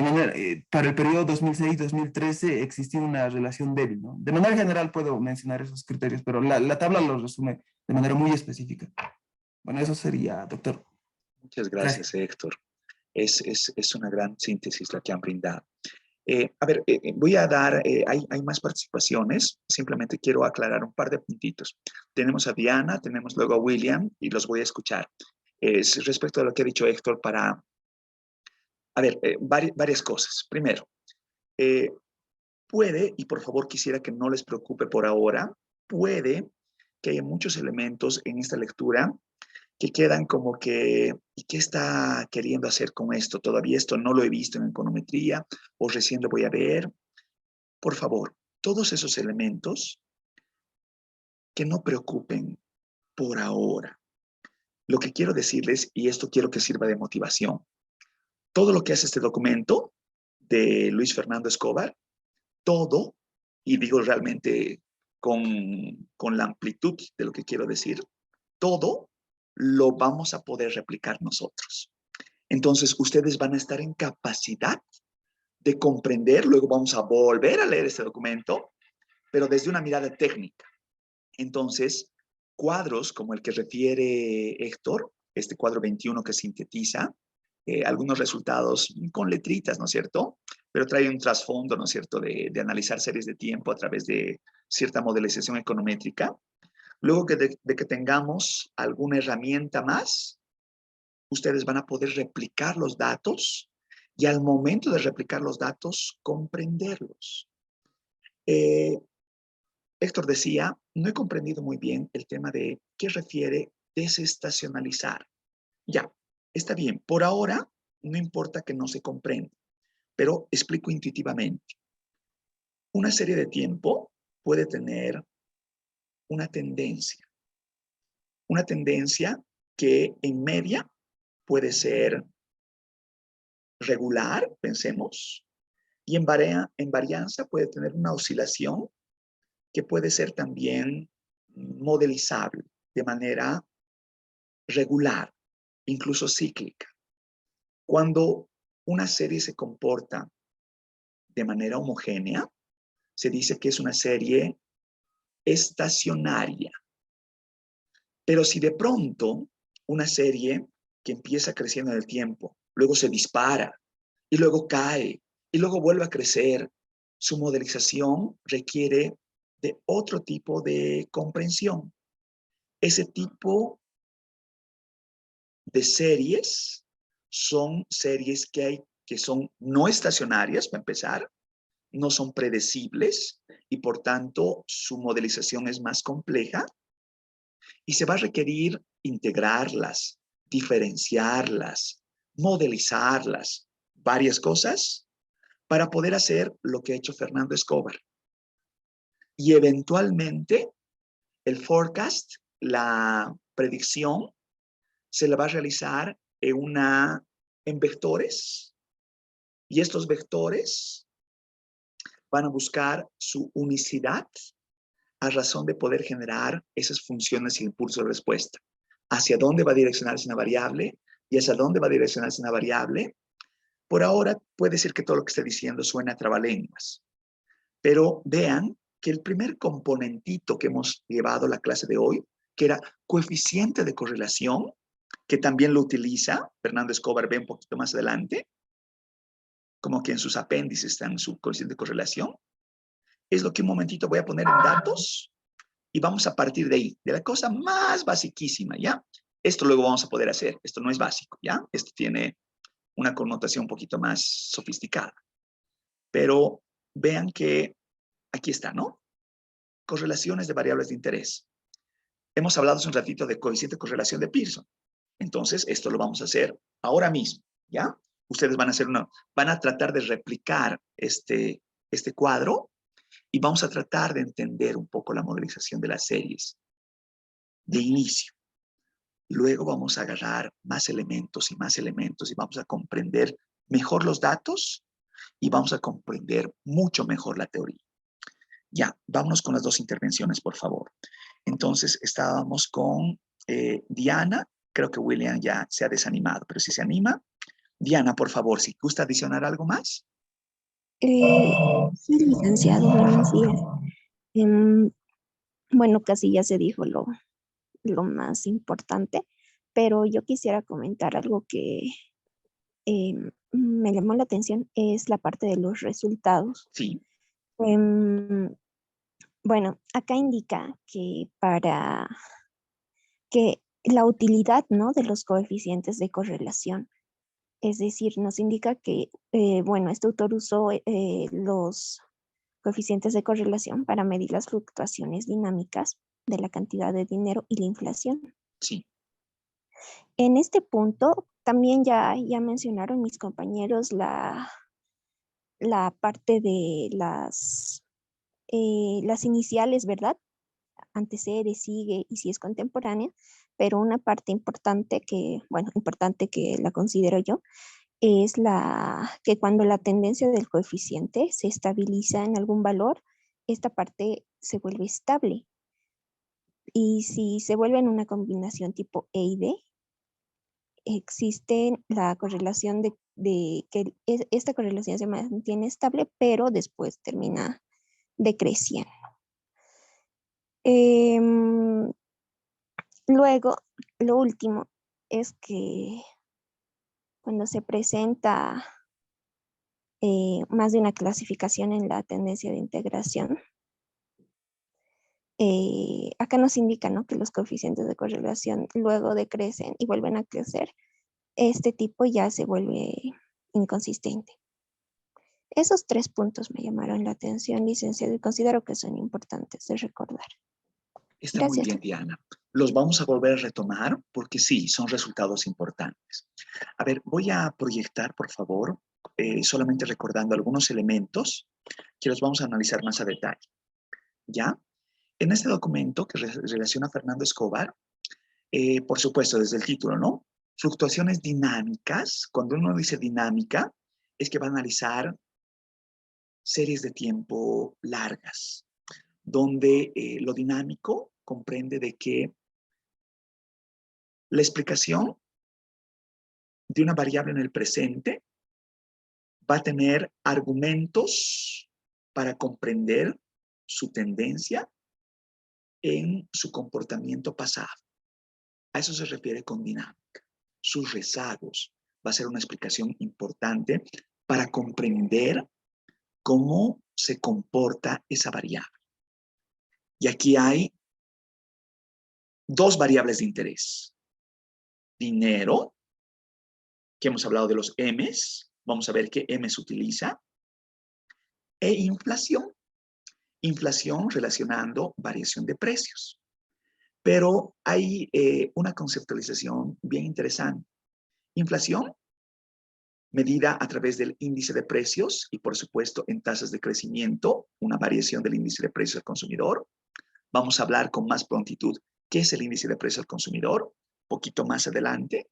para el periodo 2006-2013 existía una relación débil, ¿no? De manera general puedo mencionar esos criterios, pero la tabla los resume de manera muy específica. Bueno, eso sería, doctor. muchas Gracias. gracias, Héctor. Es una gran síntesis la que han brindado. A ver, voy a dar, hay más participaciones, simplemente quiero aclarar un par de puntitos. Tenemos a Diana, tenemos luego a William y los voy a escuchar. Respecto a lo que ha dicho Héctor, a ver, varias cosas. Primero, puede, y por favor quisiera que no les preocupe por ahora, puede que hay muchos elementos en esta lectura que quedan como que, ¿y qué está queriendo hacer con esto? Todavía esto no lo he visto en econometría o recién lo voy a ver. Por favor, todos esos elementos que no preocupen por ahora. Lo que quiero decirles, y esto quiero que sirva de motivación, todo lo que hace este documento de Luis Fernando Escobar, todo, y digo realmente con la amplitud de lo que quiero decir, todo lo vamos a poder replicar nosotros. Entonces, ustedes van a estar en capacidad de comprender, luego vamos a volver a leer este documento, pero desde una mirada técnica. Entonces, cuadros como el que refiere Héctor, este cuadro 21 que sintetiza algunos resultados con letritas, ¿no es cierto? Pero trae un trasfondo, ¿no es cierto?, de analizar series de tiempo a través de cierta modelización econométrica. Luego de que tengamos alguna herramienta más, ustedes van a poder replicar los datos y al momento de replicar los datos, comprenderlos. Héctor decía, no he comprendido muy bien el tema de qué refiere desestacionalizar. Ya, está bien. Por ahora, no importa que no se comprenda, pero explico intuitivamente. Una serie de tiempo puede tener una tendencia que en media puede ser regular, pensemos, y en varianza puede tener una oscilación que puede ser también modelizable de manera regular, incluso cíclica. Cuando una serie se comporta de manera homogénea, se dice que es una serie estacionaria. Pero si de pronto una serie que empieza creciendo en el tiempo, luego se dispara y luego cae y luego vuelve a crecer, su modelización requiere de otro tipo de comprensión. Ese tipo de series son series que son no estacionarias, para empezar, no son predecibles y por tanto su modelización es más compleja y se va a requerir integrarlas, diferenciarlas, modelizarlas, varias cosas para poder hacer lo que ha hecho Fernando Escobar. Y eventualmente el forecast, la predicción, se la va a realizar en vectores y estos vectores van a buscar su unicidad a razón de poder generar esas funciones y impulsos de respuesta. ¿Hacia dónde va a direccionarse una variable? ¿Y hacia dónde va a direccionarse una variable? Por ahora puede ser que todo lo que esté diciendo suena a trabalenguas, pero vean que el primer componentito que hemos llevado a la clase de hoy, que era coeficiente de correlación, que también lo utiliza Fernando Escobar, ve un poquito más adelante, como que en sus apéndices está en su coeficiente de correlación, es lo que un momentito voy a poner en datos y vamos a partir de ahí, de la cosa más basiquísima, ¿ya? Esto luego vamos a poder hacer, esto no es básico, ¿ya? Esto tiene una connotación un poquito más sofisticada. Pero vean que aquí está, ¿no? Correlaciones de variables de interés. Hemos hablado hace un ratito de coeficiente de correlación de Pearson. Entonces, esto lo vamos a hacer ahora mismo, ¿ya? Ustedes van a tratar de replicar este cuadro y vamos a tratar de entender un poco la modelización de las series de inicio. Luego vamos a agarrar más elementos y más elementos y vamos a comprender mejor los datos y vamos a comprender mucho mejor la teoría. Ya, vámonos con las dos intervenciones, por favor. Entonces, estábamos con Diana. Creo que William ya se ha desanimado, pero si se anima, Diana, por favor, si gusta adicionar algo más. Sí, licenciado, buenos días. Bueno, casi ya se dijo lo más importante, pero yo quisiera comentar algo que me llamó la atención, es la parte de los resultados. Sí. Bueno, acá indica que para que la utilidad, ¿no?, de los coeficientes de correlación, es decir, nos indica que, bueno, este autor usó los coeficientes de correlación para medir las fluctuaciones dinámicas de la cantidad de dinero y la inflación. Sí. En este punto, también ya mencionaron mis compañeros la parte de las iniciales, ¿verdad? Antecede, sigue y si es contemporánea, pero una parte importante importante que la considero yo, es que cuando la tendencia del coeficiente se estabiliza en algún valor, esta parte se vuelve estable. Y si se vuelve en una combinación tipo E y D, existe la correlación de que esta correlación se mantiene estable, pero después termina decreciendo. Luego, lo último es que cuando se presenta más de una clasificación en la tendencia de integración, acá nos indica, ¿no?, que los coeficientes de correlación luego decrecen y vuelven a crecer. Este tipo ya se vuelve inconsistente. Esos 3 puntos me llamaron la atención, licenciado, y considero que son importantes de recordar. Está muy Gracias. bien, Diana. Los vamos a volver a retomar porque sí, son resultados importantes. A ver, voy a proyectar, por favor, solamente recordando algunos elementos que los vamos a analizar más a detalle. ¿Ya? En este documento que relaciona a Fernando Escobar, por supuesto, desde el título, ¿no? Fluctuaciones dinámicas. Cuando uno dice dinámica, es que va a analizar series de tiempo largas, donde lo dinámico comprende de que la explicación de una variable en el presente va a tener argumentos para comprender su tendencia en su comportamiento pasado. A eso se refiere con dinámica. Sus rezagos va a ser una explicación importante para comprender cómo se comporta esa variable. Y aquí hay 2 variables de interés. Dinero, que hemos hablado de los M's, vamos a ver qué M se utiliza, e inflación. Inflación relacionando variación de precios. Pero hay una conceptualización bien interesante. Inflación, medida a través del índice de precios y, por supuesto, en tasas de crecimiento, una variación del índice de precios al consumidor. Vamos a hablar con más prontitud qué es el índice de precios al consumidor, poquito más adelante.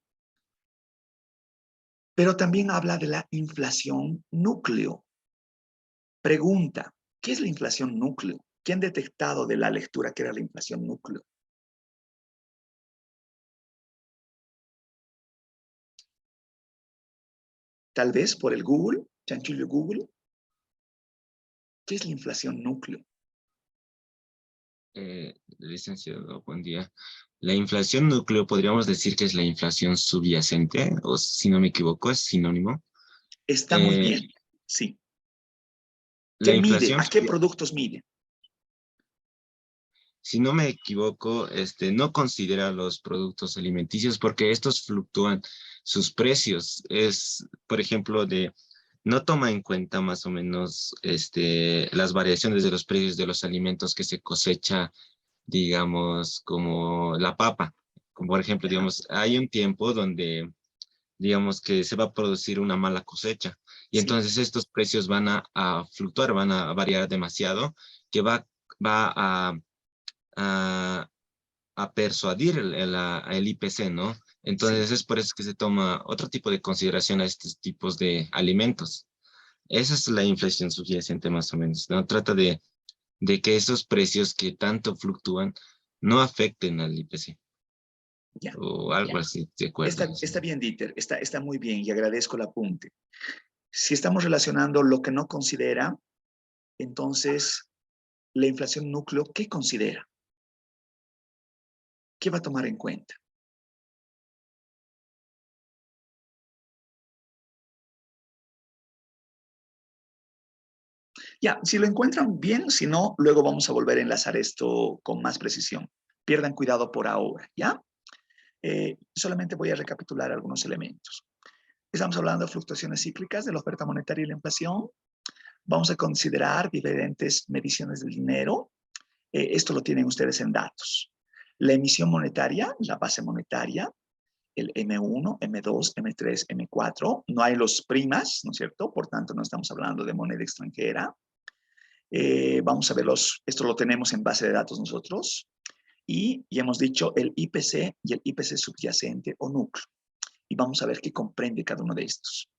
Pero también habla de la inflación núcleo. Pregunta, ¿qué es la inflación núcleo? ¿Qué han detectado de la lectura que era la inflación núcleo? Tal vez por el Google, chanchullo Google. ¿Qué es la inflación núcleo? Licenciado, buen día. La inflación núcleo podríamos decir que es la inflación subyacente, o si no me equivoco, es sinónimo. Está muy bien, sí. La ¿Qué mide? inflación, ¿A qué productos mide? si no me equivoco, no considera los productos alimenticios porque estos fluctúan sus precios. Es, por ejemplo, no toma en cuenta más o menos las variaciones de los precios de los alimentos que se cosecha, digamos, como la papa. Como por ejemplo, digamos, hay un tiempo donde, digamos, que se va a producir una mala cosecha y Sí, entonces estos precios van a fluctuar, van a variar demasiado, que va a, a persuadir el IPC, ¿no? sí. Entonces es por eso que se toma otro tipo de consideración a estos tipos de alimentos. Esa es la inflación subyacente más o menos, ¿no? Trata de que esos precios que tanto fluctúan no afecten al IPC Ya, o algo ya. así, de acuerdo. Está bien, Dieter, está muy bien y agradezco el apunte. Si estamos relacionando lo que no considera, entonces la inflación núcleo, ¿qué considera? ¿Qué va a tomar en cuenta? Ya, si lo encuentran bien, si no, luego vamos a volver a enlazar esto con más precisión. Pierdan cuidado por ahora, ¿ya? Solamente voy a recapitular algunos elementos. Estamos hablando de fluctuaciones cíclicas de la oferta monetaria y la inflación. Vamos a considerar diferentes mediciones del dinero. Esto lo tienen ustedes en datos. La emisión monetaria, la base monetaria, el M1, M2, M3, M4. No hay los primas, ¿no es cierto? Por tanto, no estamos hablando de moneda extranjera. Vamos a ver esto lo tenemos en base de datos nosotros. Y hemos dicho el IPC y el IPC subyacente o núcleo. Y vamos a ver qué comprende cada uno de estos.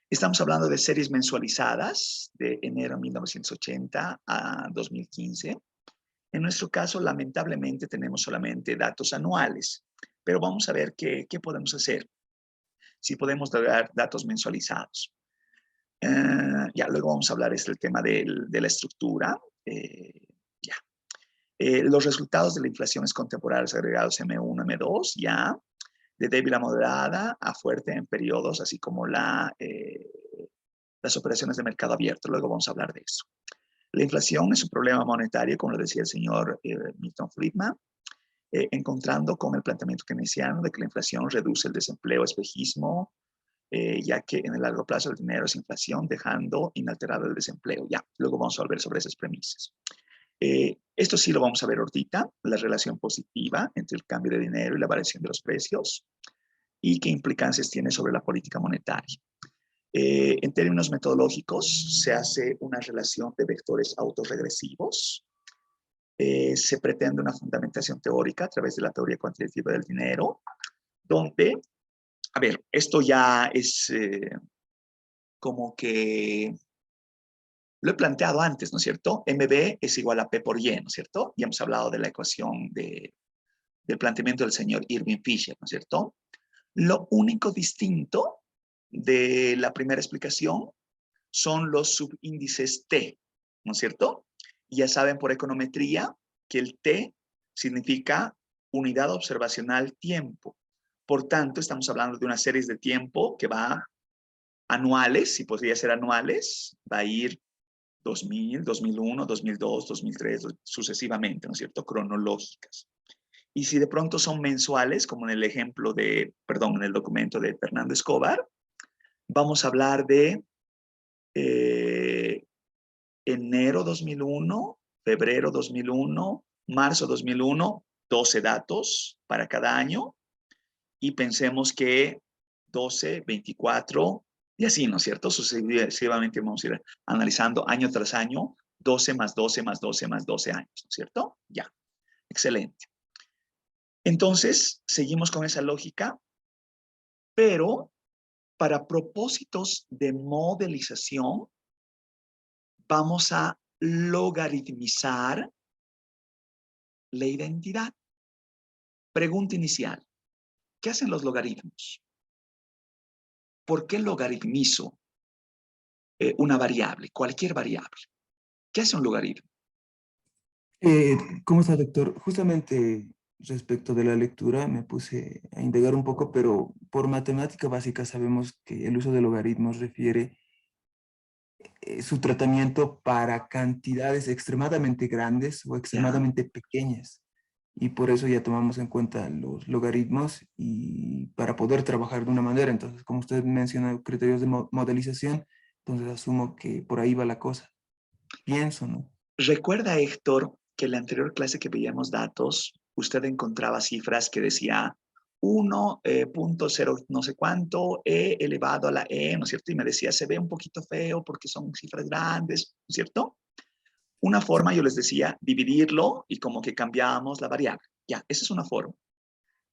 Estamos hablando de series mensualizadas de enero de 1980 a 2015. En nuestro caso, lamentablemente, tenemos solamente datos anuales, pero vamos a ver qué podemos hacer. Si podemos dar datos mensualizados. Ya, luego vamos a hablar del tema de la estructura. Los resultados de las inflaciones contemporáneas agregados M1, M2, ya, de débil a moderada a fuerte en periodos, así como las operaciones de mercado abierto. Luego vamos a hablar de eso. La inflación es un problema monetario, como lo decía el señor Milton Friedman, encontrando con el planteamiento keynesiano de que la inflación reduce el desempleo, espejismo, ya que en el largo plazo el dinero es inflación, dejando inalterado el desempleo. Ya, luego vamos a volver sobre esas premisas. Esto sí lo vamos a ver ahorita, la relación positiva entre el cambio de dinero y la variación de los precios y qué implicancias tiene sobre la política monetaria. En términos metodológicos, se hace una relación de vectores autorregresivos. Se pretende una fundamentación teórica a través de la teoría cuantitativa del dinero, donde, a ver, esto ya es como que lo he planteado antes, ¿no es cierto? MB es igual a P por Y, ¿no es cierto? Y hemos hablado de la ecuación del planteamiento del señor Irving Fisher, ¿no es cierto? Lo único distinto de la primera explicación son los subíndices T, ¿no es cierto? Y ya saben por econometría que el T significa unidad observacional tiempo. Por tanto, estamos hablando de una serie de tiempo que va anuales, si podría ser anuales, va a ir 2000, 2001, 2002, 2003, sucesivamente, ¿no es cierto? Cronológicas. Y si de pronto son mensuales, como en el ejemplo de, perdón, en el documento de Fernando Escobar, vamos a hablar de enero 2001, febrero 2001, marzo 2001, 12 datos para cada año. Y pensemos que 12, 24, y así, ¿no es cierto? Sucesivamente vamos a ir analizando año tras año, 12 más 12 más 12 más 12 años, ¿no es cierto? Ya, excelente. Entonces, seguimos con esa lógica, pero para propósitos de modelización, vamos a logaritmizar la identidad. Pregunta inicial. ¿Qué hacen los logaritmos? ¿Por qué logaritmizo una variable, cualquier variable? ¿Qué hace un logaritmo? ¿Cómo está, doctor? Justamente respecto de la lectura me puse a indagar un poco, pero por matemática básica sabemos que el uso de logaritmos refiere su tratamiento para cantidades extremadamente grandes o extremadamente pequeñas. Y por eso ya tomamos en cuenta los logaritmos y para poder trabajar de una manera. Entonces, como usted mencionó, criterios de modelización, entonces asumo que por ahí va la cosa. Pienso, ¿no? Recuerda, Héctor, que en la anterior clase que veíamos datos, usted encontraba cifras que decía 1.0 no sé cuánto, e elevado a la e, ¿no es cierto? Y me decía, se ve un poquito feo porque son cifras grandes, ¿no es cierto? Una forma, yo les decía, dividirlo y como que cambiábamos la variable. Ya, esa es una forma.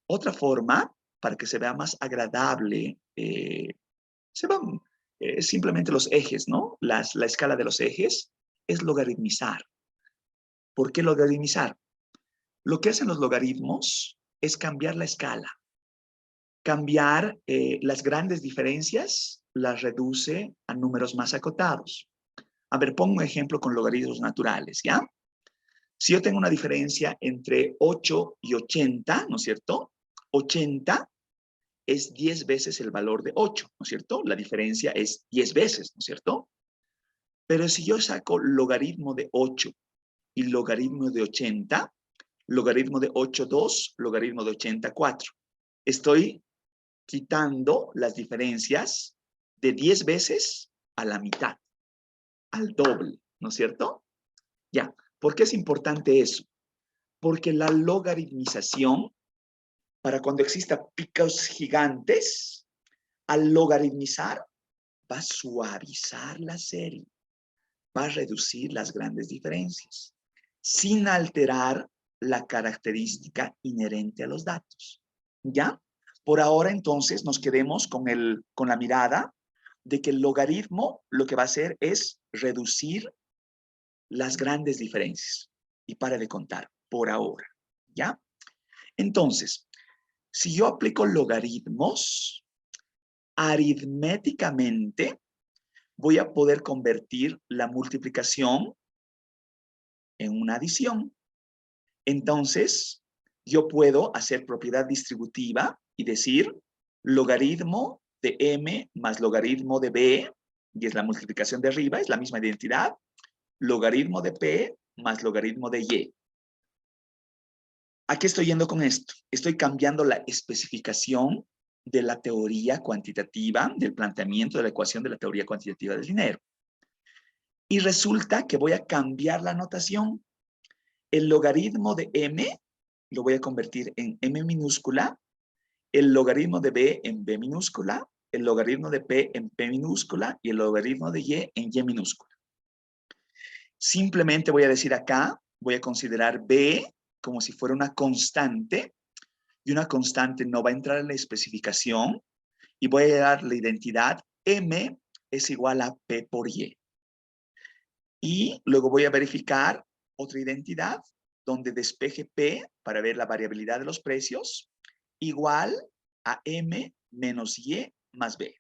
Otra forma, para que se vea más agradable, se van simplemente los ejes, ¿no? La escala de los ejes es logaritmizar. ¿Por qué logaritmizar? Lo que hacen los logaritmos es cambiar la escala. Cambiar las grandes diferencias, las reduce a números más acotados. A ver, pongo un ejemplo con logaritmos naturales, ¿ya? Si yo tengo una diferencia entre 8 y 80, ¿no es cierto? 80 es 10 veces el valor de 8, ¿no es cierto? La diferencia es 10 veces, ¿no es cierto? Pero si yo saco logaritmo de 8 y logaritmo de 80, logaritmo de 8, 2, logaritmo de 80, 4. Estoy quitando las diferencias de 10 veces a la mitad, al doble, ¿no es cierto? Ya, ¿Por qué es importante eso? Porque la logaritmización, para cuando exista picos gigantes, al logaritmizar, va a suavizar la serie, va a reducir las grandes diferencias, sin alterar la característica inherente a los datos. ¿Ya? Por ahora, entonces, nos quedemos con la mirada de que el logaritmo lo que va a hacer es reducir las grandes diferencias. Y para de contar, por ahora. ¿Ya? Entonces, si yo aplico logaritmos, aritméticamente voy a poder convertir la multiplicación en una adición. Entonces, yo puedo hacer propiedad distributiva y decir logaritmo de m más logaritmo de b, y es la multiplicación de arriba, es la misma identidad, logaritmo de p más logaritmo de y. ¿A qué estoy yendo con esto? Estoy cambiando la especificación de la teoría cuantitativa, del planteamiento de la ecuación de la teoría cuantitativa del dinero. Y resulta que voy a cambiar la notación. El logaritmo de m lo voy a convertir en m minúscula, el logaritmo de b en b minúscula, el logaritmo de p en p minúscula y el logaritmo de y en y minúscula. Simplemente voy a decir acá, voy a considerar b como si fuera una constante, y una constante no va a entrar en la especificación, y voy a dar la identidad m es igual a p por y. Y luego voy a verificar otra identidad donde despeje P para ver la variabilidad de los precios igual a M menos Y más B.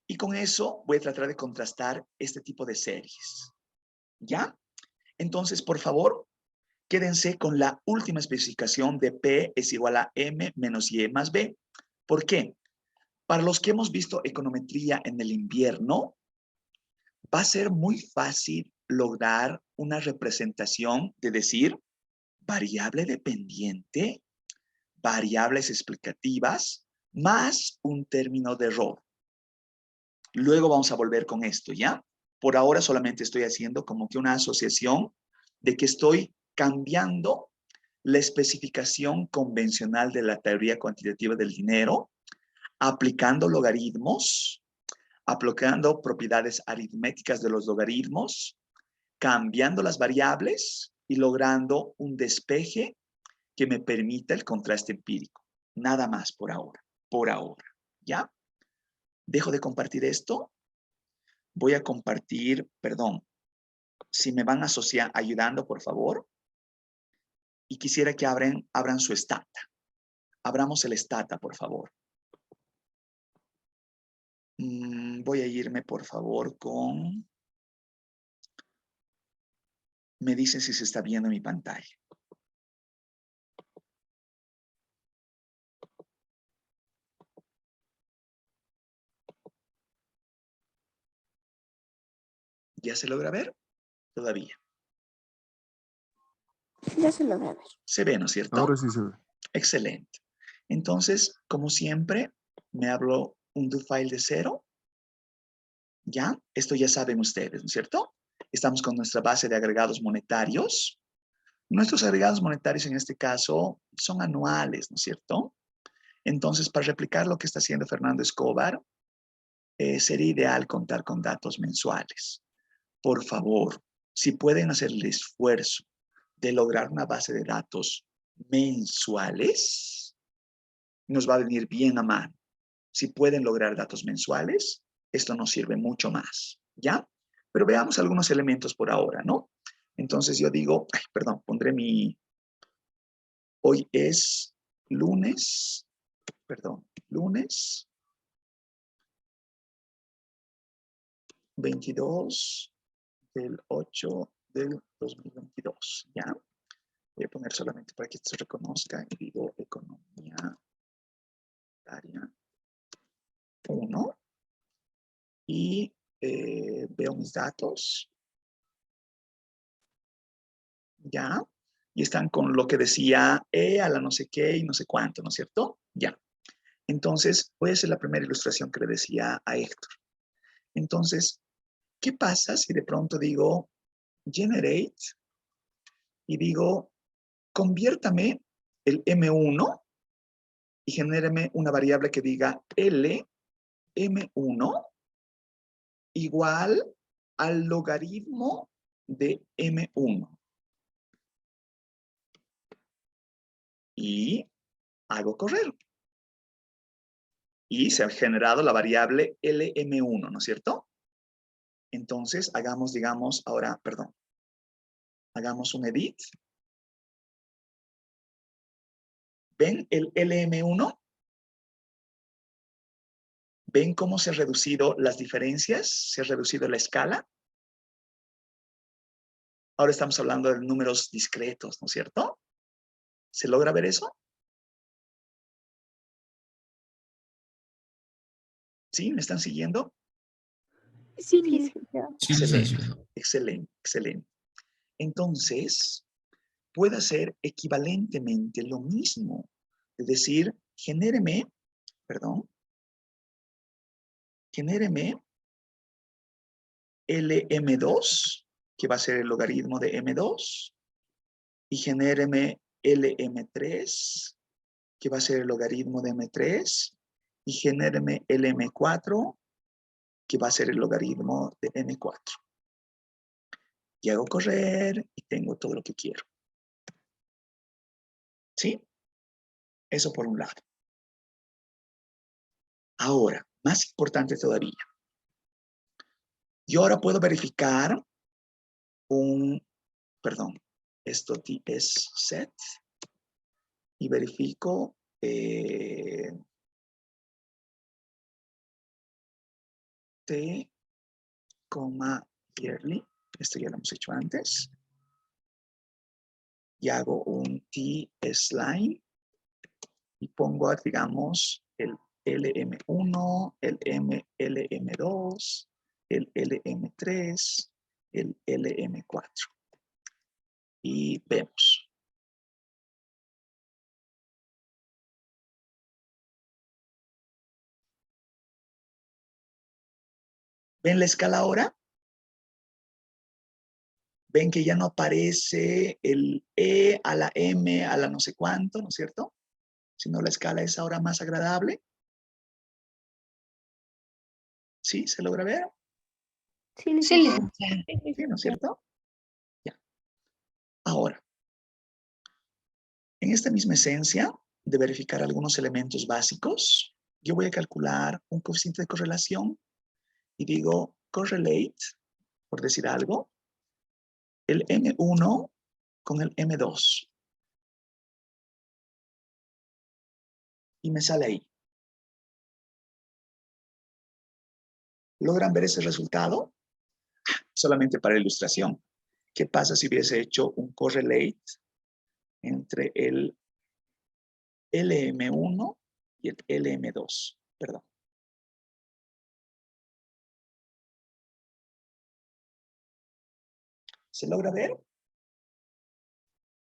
Y con eso voy a tratar de contrastar este tipo de series. ¿Ya? Entonces, por favor, quédense con la última especificación de P es igual a M menos Y más B. ¿Por qué? Para los que hemos visto econometría en el invierno, va a ser muy fácil lograr una representación de decir variable dependiente, variables explicativas, más un término de error. Luego vamos a volver con esto, ¿ya? Por ahora solamente estoy haciendo como que una asociación de que estoy cambiando la especificación convencional de la teoría cuantitativa del dinero, aplicando logaritmos, aplicando propiedades aritméticas de los logaritmos, cambiando las variables y logrando un despeje que me permita el contraste empírico. Nada más por ahora, ¿ya? Dejo de compartir esto. Voy a compartir, perdón, si me van ayudando, por favor. Y quisiera que abran su Stata. Abramos el Stata, por favor. Voy a irme, por favor, con... Me dicen si se está viendo mi pantalla. ¿Ya se logra ver? Todavía. Ya se logra ver. Se ve, ¿no es cierto? Ahora sí se ve. Excelente. Entonces, como siempre, me abro un do file de 0. ¿Ya? Esto ya saben ustedes, ¿no es cierto? Estamos con nuestra base de agregados monetarios. Nuestros agregados monetarios en este caso son anuales, ¿no es cierto? Entonces, para replicar lo que está haciendo Fernando Escobar, sería ideal contar con datos mensuales. Por favor, si pueden hacer el esfuerzo de lograr una base de datos mensuales, nos va a venir bien a mano. Si pueden lograr datos mensuales, esto nos sirve mucho más, ¿ya? Pero veamos algunos elementos por ahora, ¿no? Entonces yo digo, perdón, pondré hoy es lunes 22 del 8 del 2022, ¿ya? Voy a poner solamente para que se reconozca y digo economía área 1 y veo mis datos, ¿ya? Y están con lo que decía E a la no sé qué y no sé cuánto, ¿no es cierto? Ya. Entonces, voy a hacer la primera ilustración que le decía a Héctor. Entonces, ¿qué pasa si de pronto digo generate y digo, conviértame el M1 y genéreme una variable que diga LM1 igual al logaritmo de M1. Y hago correr. Y se ha generado la variable LM1, ¿no es cierto? Entonces, hagamos, digamos, ahora, perdón. Hagamos un edit. ¿Ven el LM1? ¿Ven cómo se han reducido las diferencias? ¿Se ha reducido la escala? Ahora estamos hablando de números discretos, ¿no es cierto? ¿Se logra ver eso? ¿Sí? ¿Me están siguiendo? Sí, Sí, Liz. Sí, sí, sí. Excelente, excelente, excelente. Entonces, puede hacer equivalentemente lo mismo. Es decir, genéreme LM2, que va a ser el logaritmo de M2, y genéreme LM3, que va a ser el logaritmo de M3, y genéreme LM4, que va a ser el logaritmo de M4. Y hago correr y tengo todo lo que quiero. ¿Sí? Eso por un lado. Ahora, más importante todavía. Yo ahora puedo verificar esto es set y verifico t, yearly. Esto ya lo hemos hecho antes. Y hago un t-line y pongo, digamos, el LM1, el LM2, el LM3, el LM4. Y vemos. ¿Ven la escala ahora? ¿Ven que ya no aparece el E a la M a la no sé cuánto, ¿no es cierto? Sino la escala es ahora más agradable. ¿Sí? ¿Se logra ver? sí, Sí, licenciada. Sí, ¿no es cierto? Ya. Ahora, en esta misma esencia de verificar algunos elementos básicos, yo voy a calcular un coeficiente de correlación y digo correlate, por decir algo, el M1 con el M2. Y me sale ahí. ¿Logran ver ese resultado? Solamente para ilustración. ¿Qué pasa si hubiese hecho un correlate entre el LM1 y el LM2? Perdón. ¿Se logra ver?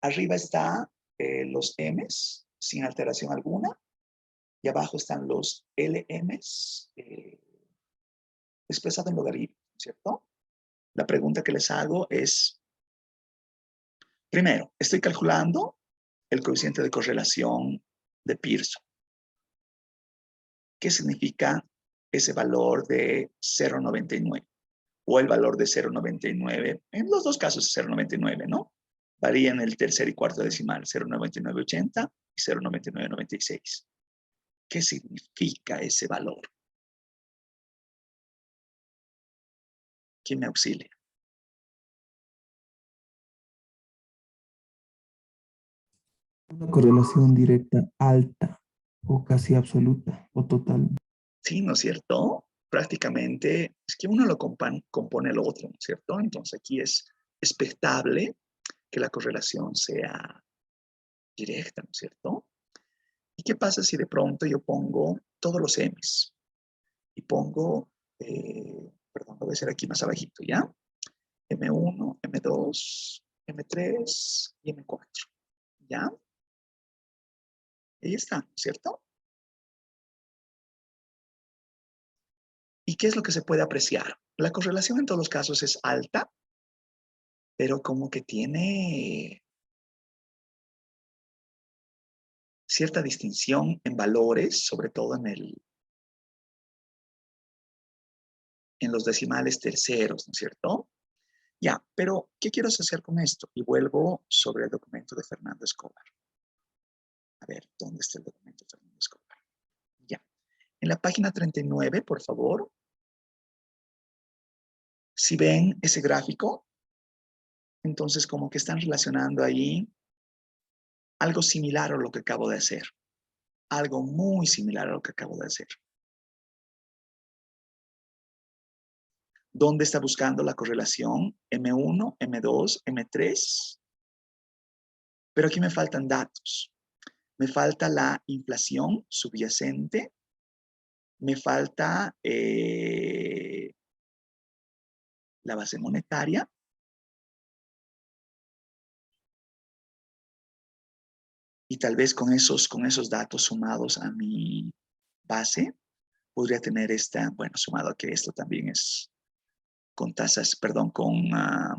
Arriba está los M's sin alteración alguna y abajo están los LM's expresados en logaritmo, ¿cierto? La pregunta que les hago es, primero, estoy calculando el coeficiente de correlación de Pearson. ¿Qué significa ese valor de 0,99? O el valor de 0,99. En los dos casos es 0,99, ¿no? Varía en el tercer y cuarto decimal, 0,9980 y 0,9996. ¿Qué significa ese valor? ¿Quién me auxilia? Una correlación directa alta o casi absoluta o total. Sí, ¿no es cierto? Prácticamente es que uno lo compone el otro, ¿no es cierto? Entonces aquí es expectable que la correlación sea directa, ¿no es cierto? ¿Y qué pasa si de pronto yo pongo todos los M's? Y pongo, perdón, lo voy a hacer aquí más abajito, ¿ya? M1, M2, M3 y M4, ¿ya? Ahí está, ¿cierto? ¿Y qué es lo que se puede apreciar? La correlación en todos los casos es alta, pero como que tiene cierta distinción en valores, sobre todo en los decimales terceros, ¿no es cierto? Ya, pero ¿qué quiero hacer con esto? Y vuelvo sobre el documento de Fernando Escobar. A ver, ¿dónde está el documento de Fernando Escobar? Ya. En la página 39, por favor. Si ven ese gráfico, entonces como que están relacionando ahí algo similar a lo que acabo de hacer. Algo muy similar a lo que acabo de hacer. ¿Dónde está buscando la correlación? M1, M2, M3. Pero aquí me faltan datos. Me falta la inflación subyacente. Me falta la base monetaria. Y tal vez con esos datos sumados a mi base, podría tener esta, bueno, sumado a que esto también es con tasas, perdón, con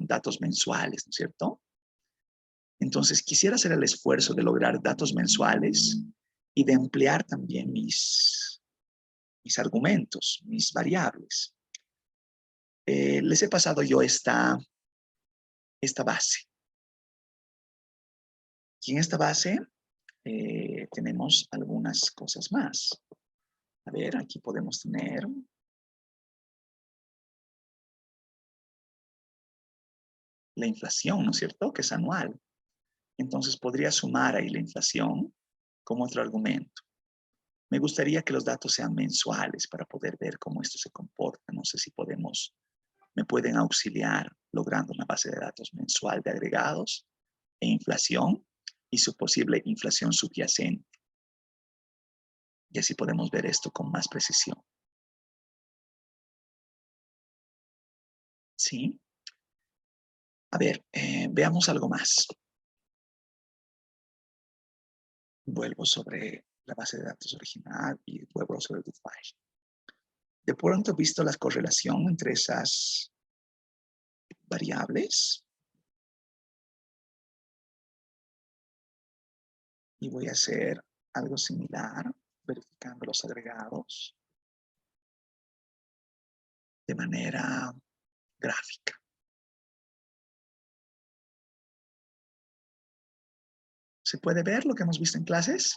datos mensuales, ¿no es cierto? Entonces, quisiera hacer el esfuerzo de lograr datos mensuales y de emplear también mis argumentos, mis variables. Les he pasado yo esta base. Y en esta base tenemos algunas cosas más. A ver, aquí podemos tener la inflación, ¿no es cierto? Que es anual. Entonces podría sumar ahí la inflación como otro argumento. Me gustaría que los datos sean mensuales para poder ver cómo esto se comporta. No sé si me pueden auxiliar logrando una base de datos mensual de agregados e inflación y su posible inflación subyacente. Y así podemos ver esto con más precisión. ¿Sí? A ver, veamos algo más. Vuelvo sobre la base de datos original y vuelvo sobre el file. De pronto he visto la correlación entre esas variables. Y voy a hacer algo similar, verificando los agregados de manera gráfica. ¿Se puede ver lo que hemos visto en clases?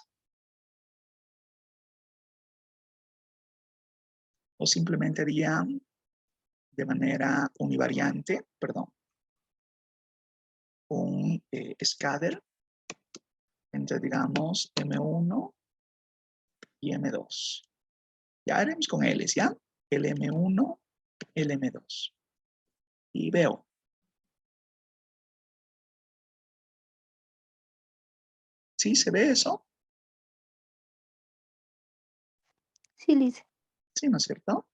O simplemente haría de manera univariante, perdón, un scatter entre, digamos, M1 y M2. Ya haremos con L's, ¿ya? El M1, el M2. Y veo. ¿Sí se ve eso? Sí, Liz. Sí, ¿no es cierto?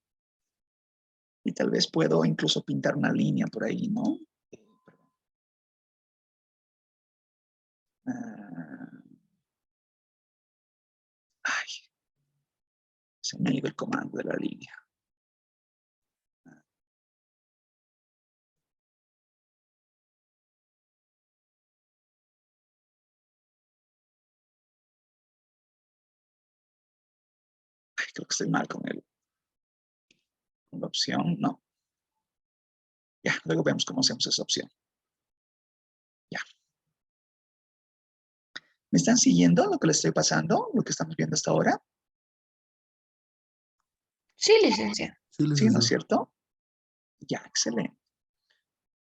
Y tal vez puedo incluso pintar una línea por ahí, ¿no? Ay, se me ha ido el comando de la línea. Ay, creo que estoy mal con la opción, no. Ya, luego vemos cómo hacemos esa opción. Ya. ¿Me están siguiendo lo que les estoy pasando? ¿Lo que estamos viendo hasta ahora? Sí, licenciada. Sí, ¿no es cierto? Ya, excelente.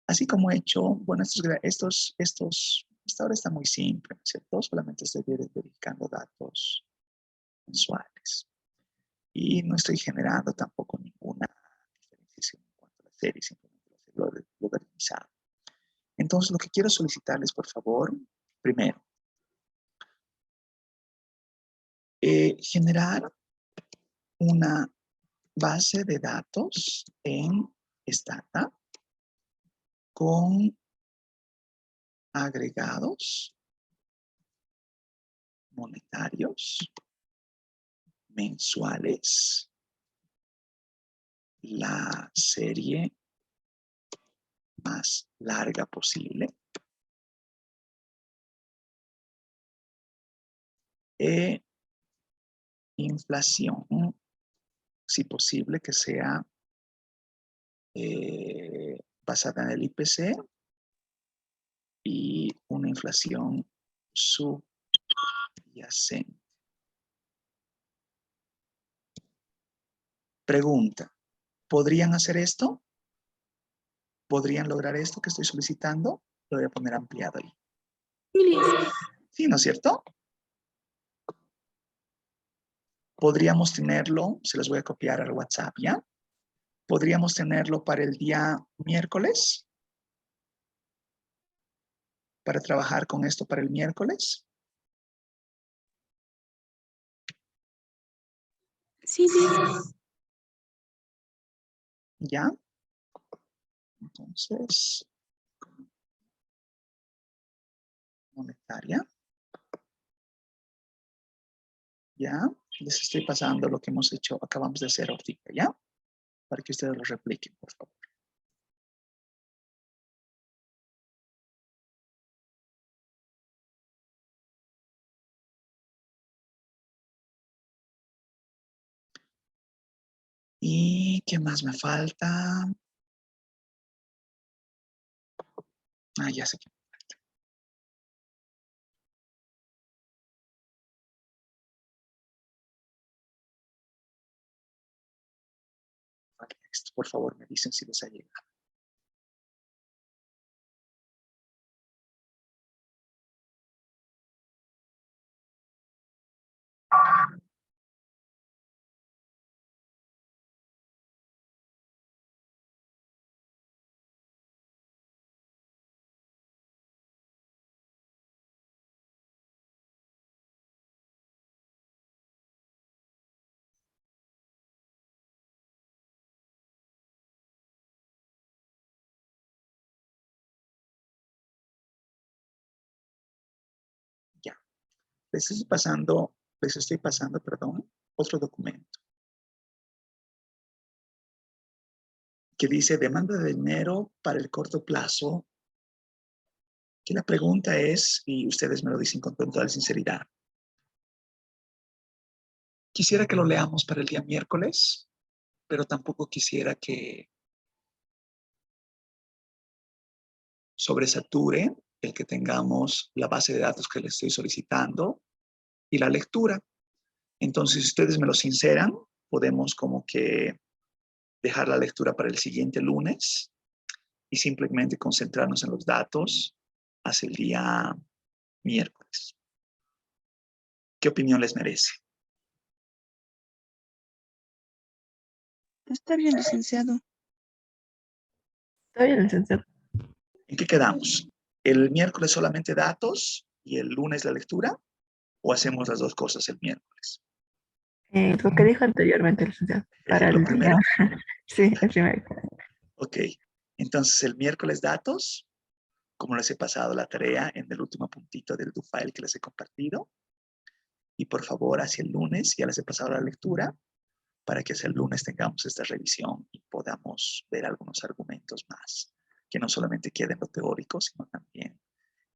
Así como he hecho, bueno, hasta ahora está muy simple, ¿no es cierto? Solamente estoy verificando datos mensuales. Y no estoy generando tampoco ninguna diferenciación en cuanto a la serie, simplemente lo he logaritmizado. Entonces, lo que quiero solicitarles, por favor, primero, generar una base de datos en Stata con agregados monetarios mensuales, la serie más larga posible. Inflación, si posible que sea basada en el IPC y una inflación subyacente. Pregunta, ¿podrían hacer esto? ¿Podrían lograr esto que estoy solicitando? Lo voy a poner ampliado ahí. Sí, ¿no es cierto? Podríamos tenerlo, se los voy a copiar al WhatsApp, ¿ya? Podríamos tenerlo para el día miércoles. Para trabajar con esto para el miércoles. Sí, ¿Ya? Entonces, monetaria. ¿Ya? Les estoy pasando lo que hemos hecho, acabamos de hacer ahorita, ¿ya? Para que ustedes lo repliquen, por favor. ¿Y qué más me falta? Ah, ya sé que me falta. Esto, por favor, me dicen si les ha llegado. Ya. Les estoy pasando, perdón, otro documento que dice demanda de dinero para el corto plazo. Que la pregunta es, y ustedes me lo dicen con total sinceridad, quisiera que lo leamos para el día miércoles, pero tampoco quisiera que sobresature el que tengamos la base de datos que le estoy solicitando y la lectura. Entonces, si ustedes me lo sinceran, podemos como que dejar la lectura para el siguiente lunes y simplemente concentrarnos en los datos hasta el día miércoles. ¿Qué opinión les merece? está bien, licenciado. Está bien, licenciado. ¿En qué quedamos? ¿El miércoles solamente datos y el lunes la lectura? ¿O hacemos las dos cosas el miércoles? Lo que dijo anteriormente, licenciado, para ¿Lo el día. primero? Sí, el primero. Ok. Entonces, el miércoles datos, como les he pasado la tarea en el último puntito del do file que les he compartido. Y por favor, hacia el lunes ya les he pasado la lectura para que hacia el lunes tengamos esta revisión y podamos ver algunos argumentos más, que no solamente queden lo teórico, sino también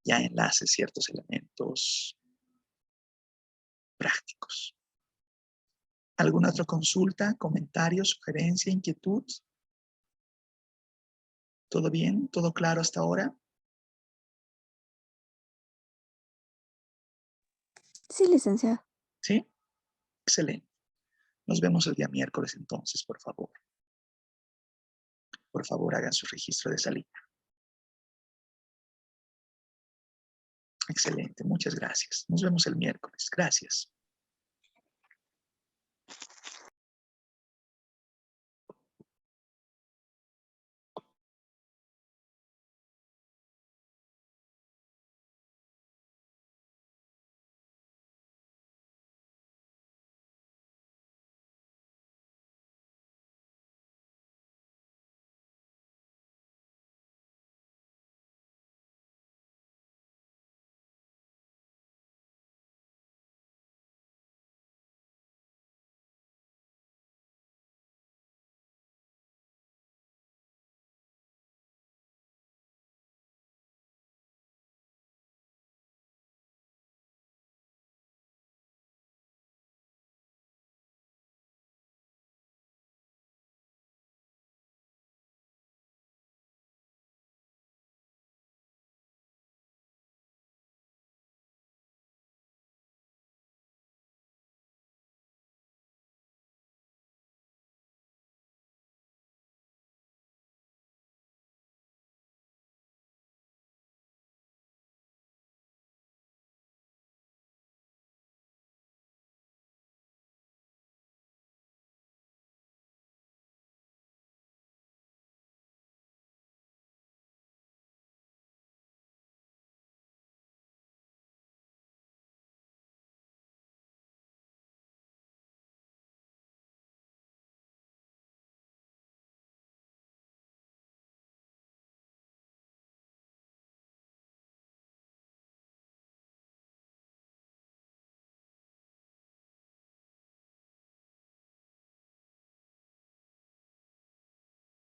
ya enlace ciertos elementos prácticos. ¿Alguna otra consulta, comentario, sugerencia, inquietud? ¿Todo bien? ¿Todo claro hasta ahora? Sí, licenciado. ¿Sí? Excelente. Nos vemos el día miércoles entonces, por favor. Por favor, hagan su registro de salida. Excelente, muchas gracias. Nos vemos el miércoles. Gracias.